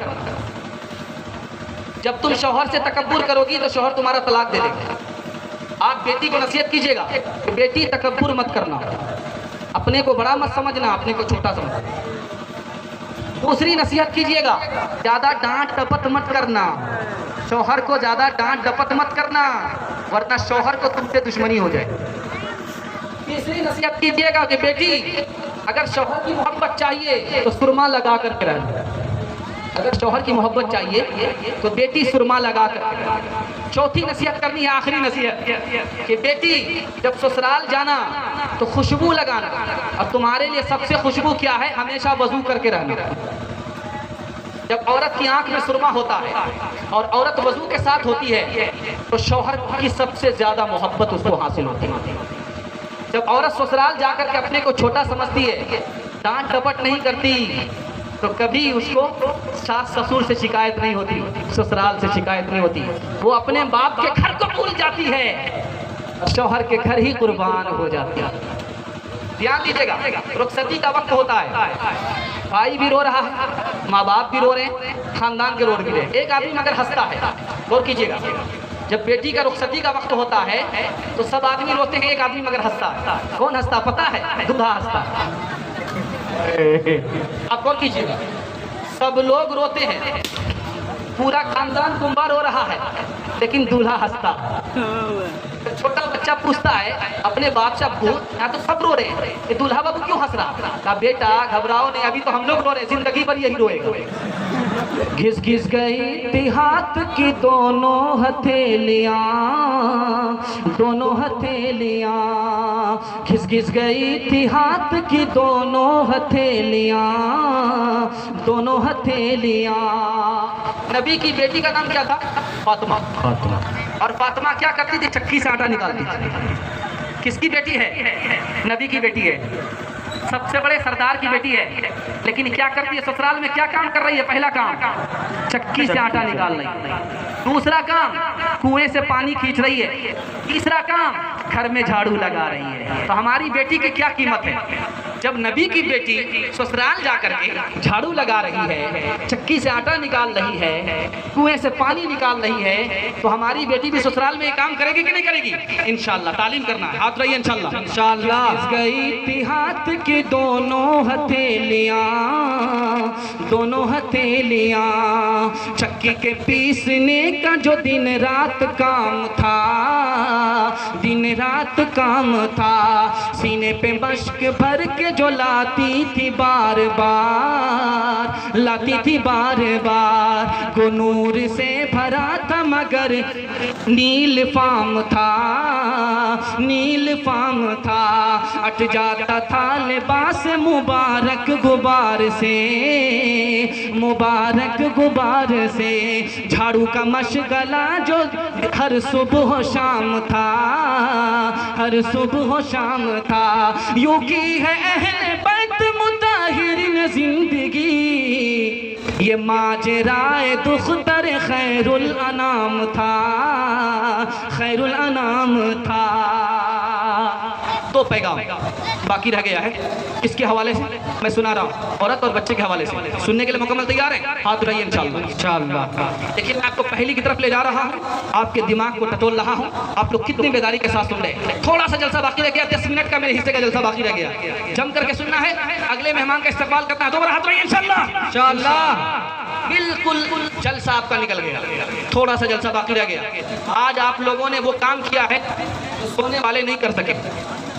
जब तुम शौहर से तकब्बुर करोगी तो शौहर तुम्हारा तलाक दे देगा। आप बेटी को नसीहत कीजिएगा कि बेटी तकब्बुर मत करना, अपने को बड़ा मत समझना, अपने को छोटा समझना। दूसरी नसीहत कीजिएगा, ज़्यादा डांट डपट मत करना, शौहर को ज़्यादा डांट डपट मत करना, वरना शौहर को तुमसे दुश्मनी हो जाए। तीसरी नसीहत कीजिएगा कि बेटी अगर शौहर की मोहब्बत चाहिए तो सुरमा लगा करके रहना। अगर शौहर की मोहब्बत चाहिए तो बेटी सुरमा लगा कर। चौथी नसीहत करनी है, आखिरी नसीहत कि बेटी जब ससुराल जाना तो खुशबू लगाना, और तुम्हारे लिए सबसे खुशबू क्या है, हमेशा वजू करके रहना। जब औरत की आंख में सुरमा होता है और औरत वजू के साथ होती है तो शौहर की सबसे ज़्यादा मोहब्बत उसको हासिल होती है। जब औरत ससुराल जाकर के अपने को छोटा समझती है, डांट डपट नहीं करती, तो कभी उसको सास ससुर से शिकायत नहीं होती, ससुराल से शिकायत नहीं होती। वो अपने बाप के घर को भूल जाती है, शौहर के घर ही कुर्बान हो जाती है। ध्यान दीजिएगा, रुखसती का वक्त होता है, भाई भी रो रहा है, माँ बाप भी रो रहे हैं, खानदान के रो भी रहे हैं, एक आदमी मगर हंसता है। गौर कीजिएगा, जब बेटी का रुखसती का वक्त होता है तो सब आदमी रोते हैं, एक आदमी मगर हंसता है। कौन हंसता पता है? दूल्हा हंसता। अब गौर कीजिएगा, सब लोग रोते हैं, पूरा खानदान गुम्बा रो रहा है, लेकिन दूल्हा हंसता। छोटा बच्चा पूछता है अपने बाप से, अब्बू यहाँ तो सब रो रहे हैं, कि दूल्हा बाबू क्यों हंस रहा? कहा बेटा घबराओ नहीं, अभी तो हम लोग रो रहे, जिंदगी भर यही रोएगा। घिस घिस गई थी हाथ की दोनों हथेलियाँ, दोनों हथेलियाँ, घिस घिस गई थी हाथ की दोनों हथेलियाँ, दोनों हथेलियाँ। नबी की बेटी का नाम क्या था? फातिमा। फातिमा। और फातिमा क्या करती थी? चक्की से आटा निकालती थी। किसकी बेटी है? नबी की बेटी है, सबसे बड़े सरदार की बेटी है, लेकिन क्या करती है? ससुराल में क्या काम कर रही है? पहला काम चक्की से आटा निकाल रही है, दूसरा काम कुएं से पानी खींच रही है, तीसरा काम घर में झाड़ू लगा रही है। तो हमारी बेटी की क्या कीमत है? जब नबी की बेटी ससुराल जाकर के झाड़ू लगा रही है, चक्की से आटा निकाल रही है, कुएं से पानी निकाल रही है, तो हमारी बेटी भी ससुराल में ये काम करेगी कि नहीं करेगी? इंशाल्लाह। तालीम करना है, हाथ रहिए इंशाल्लाह। इंशाल्लाह। गई थी हाथ की दोनों हथेलियाँ, दोनों हथेलियाँ, चक्की के पीसने का जो दिन रात काम था, दिन रात काम था, सीने पे मश्क भर के जो लाती थी बार बार, लाती थी बार बार, को नूर से भरा था मगर नील फाम था, नील फाम था, अट जाता था लिबास मुबारक गुबार से, मुबारक गुबार से, झाड़ू का मशगला जो हर सुबह शाम था, हर सुबह शाम था। यूं की है अहले बैत मुताहिरीन जिंदगी, ये माजराए दुख्तर खैरुल अनाम था, खैरुल अनाम था। दो पैगाम बाकी रह गया है, किसके हवाले से मैं सुना रहा हूँ? औरत और बच्चे के हवाले से। सुनने के लिए मुकम्मल तैयार हैं? हाथ उठाइए इंशाल्लाह। इंशाल्लाह। लेकिन मैं आपको पहली की तरफ ले जा रहा हूँ, आपके दिमाग को टटोल रहा हूँ। आप लोग कितनी बेदारी के साथ सुन रहे हैं? थोड़ा सा जलसा बाकी रह गया, 10 मिनट का मेरे हिस्से का जलसा बाकी रह गया। जम करके सुनना है, अगले मेहमान का इस्तकबाल करना है। दोबारा हाथ उठाइए इंशाल्लाह। इंशाल्लाह। बिल्कुल जलसा आपका निकल गया, थोड़ा सा जलसा बाकी रह गया। आज आप लोगों ने वो काम किया है जो सोने वाले नहीं कर सके,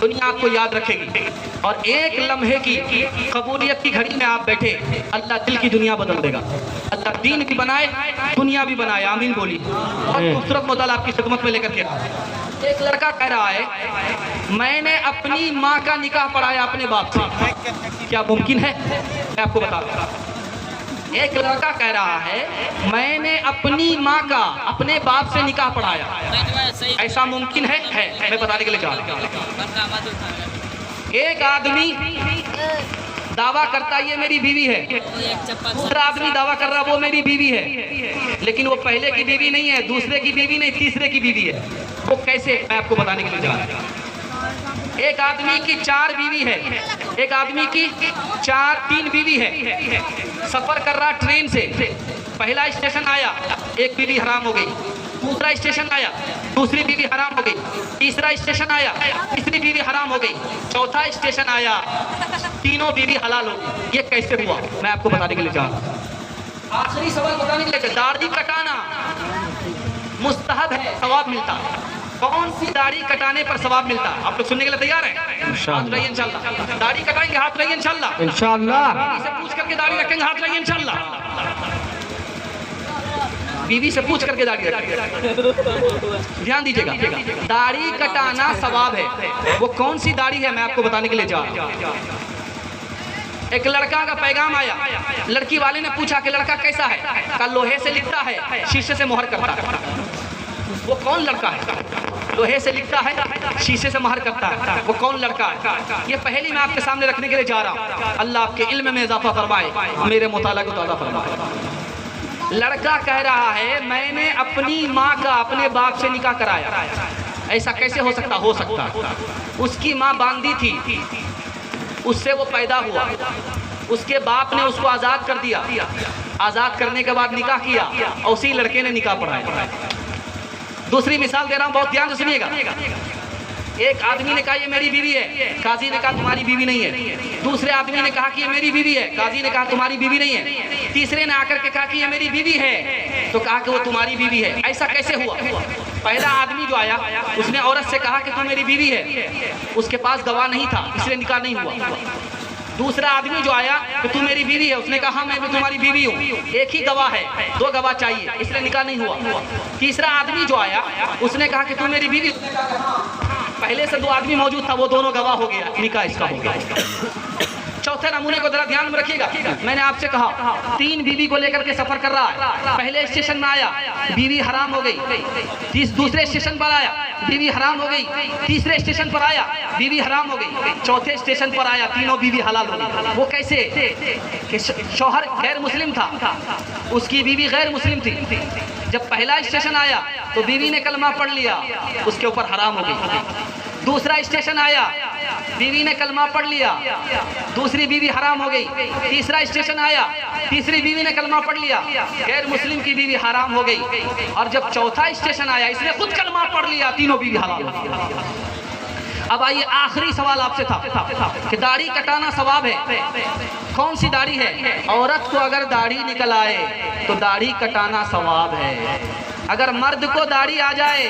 दुनिया आपको याद रखेगी। और एक लम्हे की कबूलियत की घड़ी में आप बैठे, अल्लाह दिल की दुनिया बदल देगा। अल्लाह दीन भी बनाए, दुनिया भी बनाए। आमीन बोली। और खूबसूरत मौजूद आपकी खिदमत में लेकर के एक लड़का कह रहा है, मैंने अपनी माँ का निकाह पढ़ाया अपने बाप से। क्या मुमकिन है? मैं आपको बता दूं। एक लड़का कह रहा है, मैंने अपनी माँ का अपने बाप से निकाह पढ़ाया। ऐसा मुमकिन है? मैं बताने के लिए चाह रहा हूँ। एक आदमी दावा करता है ये मेरी बीवी है, दूसरा आदमी दावा कर रहा वो मेरी बीवी है, लेकिन वो पहले की बीवी नहीं है, दूसरे की बीवी नहीं, तीसरे की बीवी है। वो कैसे? मैं आपको बताने के लिए चाह रहा हूँ। एक आदमी की 4 बीवी है, एक आदमी की 3 बीवी है। सफर कर रहा ट्रेन से, पहला स्टेशन आया, एक बीवी हराम हो गई, दूसरा स्टेशन आया, दूसरी बीवी हराम हो गई। तीसरा स्टेशन आया, तीसरी बीवी हराम हो गई। चौथा स्टेशन आया, तीनों बीवी हलाल हो गई। ये कैसे हुआ, मैं आपको बताने के लिए जा रहा हूं। आखिरी सवाल बताने के लिए, दाढ़ी कटाना मुस्तहब है, सवाब मिलता है। कौन सी दाढ़ी कटाने पर सवाब मिलता है? आप लोग सुनने के लिए तैयार हैं? हाथ रहिए इंशाल्लाह। दाढ़ी कटाएंगे, हाथ रहिए इंशाल्लाह। इंशाल्लाह। बीवी से पूछ करके दाढ़ी रखेंगे, हाथ रहिए इंशाल्लाह। बीवी से पूछ करके दाढ़ी रखेंगे। ध्यान दीजिएगा, दाढ़ी कटाना सवाब है। वो कौन सी दाढ़ी है, मैं आपको बताने के लिए जा रहा हूं। एक लड़का का पैगाम आया, लड़की वाले ने पूछा कि लड़का कैसा है? कहा लोहे से लिखता है, शीशे से मोहर करता है। वो कौन लड़का है? लोहे से लिखता है, शीशे से मोहर करता है। वो कौन लड़का है? ये पहली मैं आपके सामने रखने के लिए जा रहा हूँ। अल्लाह आपके इल्म में इजाफा फरमाए, मेरे मुताला को ताज़ा फरमाए। लड़का कह रहा है मैंने अपनी माँ का अपने बाप से निकाह कराया। ऐसा कैसे हो सकता? हो सकता उसकी माँ बांधी थी, उससे वो पैदा हुआ, उसके बाप ने उसको आज़ाद कर दिया, आज़ाद करने के बाद निकाह किया और उसी लड़के ने निकाह पढ़ाया। दूसरी मिसाल दे रहा हूँ, बहुत ध्यान से सुनिएगा। एक आदमी ने कहा ये मेरी बीवी है, काजी ने कहा तुम्हारी बीवी नहीं है। दूसरे आदमी ने कहा कि ये मेरी बीवी है, काजी ने कहा तुम्हारी बीवी नहीं है। तीसरे ने आकर के कहा कि ये मेरी बीवी है, तो कहा कि वो तुम्हारी बीवी है। ऐसा कैसे हुआ? पहला आदमी जो आया उसने औरत से कहा कि तू मेरी बीवी है, उसके पास गवाह नहीं था, इसलिए निकाह नहीं हुआ। दूसरा आदमी जो आया कि तू मेरी बीवी है, उसने कहा मैं भी तुम्हारी बीवी हूँ, एक ही गवाह है, दो गवाह चाहिए, इसलिए निकाह नहीं हुआ। तीसरा आदमी जो आया उसने कहा कि तू मेरी बीवी, पहले से दो आदमी मौजूद था, वो दोनों गवाह हो गया, निकाह इसका हो गया। चौथे नमूने को जरा ध्यान में रखिएगा। मैंने आपसे कहा तीन बीवी को लेकर के सफर कर रहा है। पहले स्टेशन में आया, बीवी हराम हो गई। दूसरे स्टेशन पर आया, बीवी हराम हो गई। तीसरे स्टेशन पर आया, बीवी हराम हो गई। चौथे स्टेशन पर आया, तीनों बीवी हलाल हो गई। वो कैसे? कि शौहर गैर मुस्लिम था, उसकी बीवी गैर मुस्लिम थी। जब पहला स्टेशन आया तो बीवी ने कलमा पढ़ लिया, उसके ऊपर हराम हो गई। दूसरा स्टेशन आया, बीवी ने कलमा पढ़ लिया, दूसरी बीवी हराम हो गई। तीसरा स्टेशन आया, तीसरी बीवी ने कलमा पढ़ लिया, गैर मुस्लिम की बीवी हराम हो गई। और जब चौथा स्टेशन आया, इसने खुद कलमा पढ़ लिया, तीनों बीवी हलाल हो गई। अब आइए, आखिरी सवाल आपसे था कि दाढ़ी कटाना सवाब है, कौन सी दाढ़ी है? औरत को अगर दाढ़ी निकल आए तो दाढ़ी कटाना सवाब है। अगर मर्द को दाढ़ी आ जाए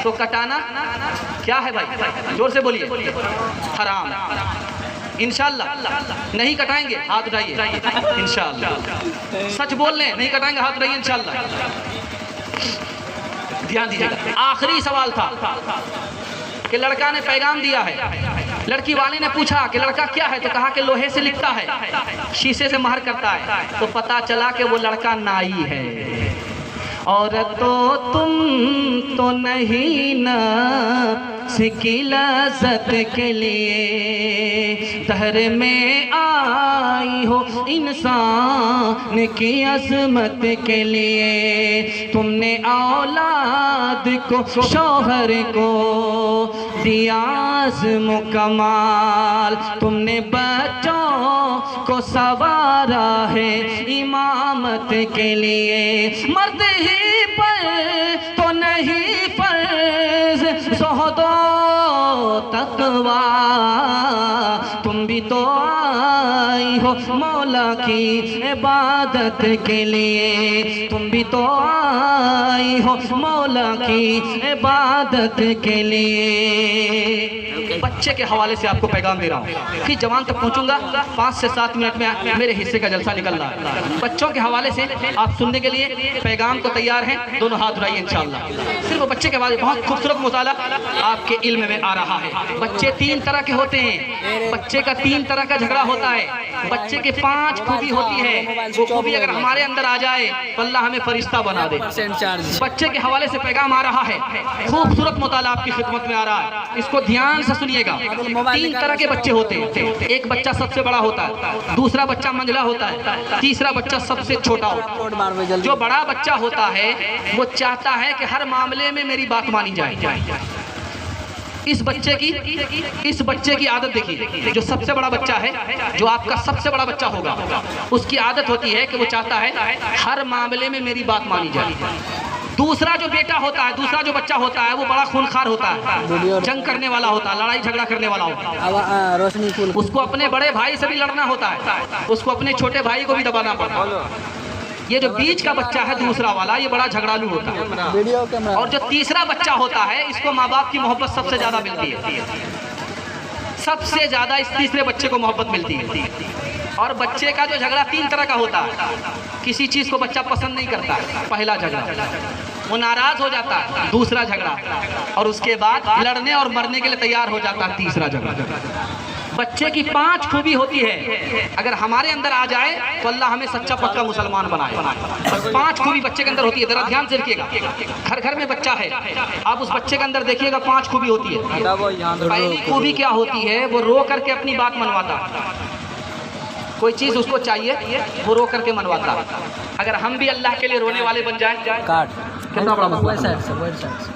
तो कटाना क्या है भाई? जोर से बोलिए, हराम। इंशाल्लाह नहीं कटाएंगे, हाथ उठाइए। इंशाल्लाह सच बोल लें, नहीं कटाएंगे, हाथ उठाइए इंशाल्लाह। ध्यान दीजिएगा, आखिरी सवाल था कि लड़का ने पैगाम दिया है, लड़की वाले ने पूछा कि लड़का क्या है, तो कहा कि लोहे से लिखता है, शीशे से महर करता है। तो पता चला कि वो लड़का नाई है। और तो तुम तो नहीं ना सिकी लज़्ज़त के लिए दहर में आई हो इंसान की अज़मत के लिए। तुमने औलाद को शौहर को दिया अज़्म कमाल, तुमने बच्चों को सवारा है इमामत के लिए। मर्द ही पर तो नहीं फर्ज ज़ुहदो तक़वा, तुम भी तो आई हो मौला की इबादत के लिए, तुम भी तो आई हो मौला की इबादत के लिए। बच्चे के हवाले से आपको पैगाम दे रहा हूँ कि जवान तक पहुँचूंगा, 5 से 7 मिनट में मेरे हिस्से का जलसा निकल रहा है। बच्चों के हवाले से आप सुनने के लिए पैगाम को तैयार हैं? दोनों हाथ उठाइए इंशाअल्लाह। सिर्फ बच्चे के हवाले बहुत खूबसूरत मुताला आपके इल्म में आ रहा है। बच्चे 3 तरह के होते हैं, बच्चे का 3 तरह का झगड़ा होता है। बच्चे के 5 खूबी होती है, वो खूबी अगर हमारे अंदर आ जाए तो अल्लाह हमें फरिश्ता बना दे। बच्चे के हवाले से पैगाम आ रहा है, खूबसूरत मुताला आपकी खिदमत में आ रहा है, इसको ध्यान से सुनिएगा। 3 तरह के बच्चे होते हैं। एक बच्चा सबसे बड़ा होता है, दूसरा बच्चा मंझला होता है, तीसरा बच्चा सबसे छोटा होता है। जो बड़ा बच्चा होता है वो चाहता है कि हर मामले में मेरी बात मानी जाए। इस बच्चे की आदत देखिए, जो सबसे बड़ा बच्चा है, जो आपका सबसे बड़ा बच्चा होगा, उसकी आदत होती है कि वो चाहता है हर मामले में मेरी बात मानी जाए। दूसरा जो बेटा होता है, दूसरा जो बच्चा होता है, वो बड़ा खूनखार होता है, जंग करने वाला होता है, लड़ाई झगड़ा करने वाला होता है। रोशनी फूल उसको अपने बड़े भाई से भी लड़ना होता है, उसको अपने छोटे भाई को भी दबाना पड़ता है। ये जो बीच का बच्चा है दूसरा वाला, ये बड़ा झगड़ालू होता है। वीडियो कैमरा और जो तीसरा बच्चा होता है, इसको माँ बाप की मोहब्बत सबसे ज्यादा मिलती है, सबसे ज्यादा इस तीसरे बच्चे को मोहब्बत मिलती है। और बच्चे का जो झगड़ा 3 तरह का होता है। किसी चीज को बच्चा पसंद नहीं करता, पहला झगड़ा, वो नाराज हो जाता है, दूसरा झगड़ा, और उसके बाद लड़ने और मरने के लिए तैयार हो जाता है, तीसरा झगड़ा। बच्चे की 5 खूबी होती है, अगर हमारे अंदर आ जाए तो अल्लाह हमें सच्चा पक्का मुसलमान बनाए। 5 खूबी बच्चे के अंदर होती है, जरा ध्यान से रखिएगा। घर घर में बच्चा है, आप उस बच्चे के अंदर देखिएगा 5 खूबी होती है। पहली खूबी क्या होती है, वो रो करके अपनी बात मनवाता है। कोई चीज उसको चाहिए, वो रो करके मनवाता है। अगर हम भी अल्लाह के लिए रोने वाले बन जाए, काट कितना बड़ा मसला है। साइड से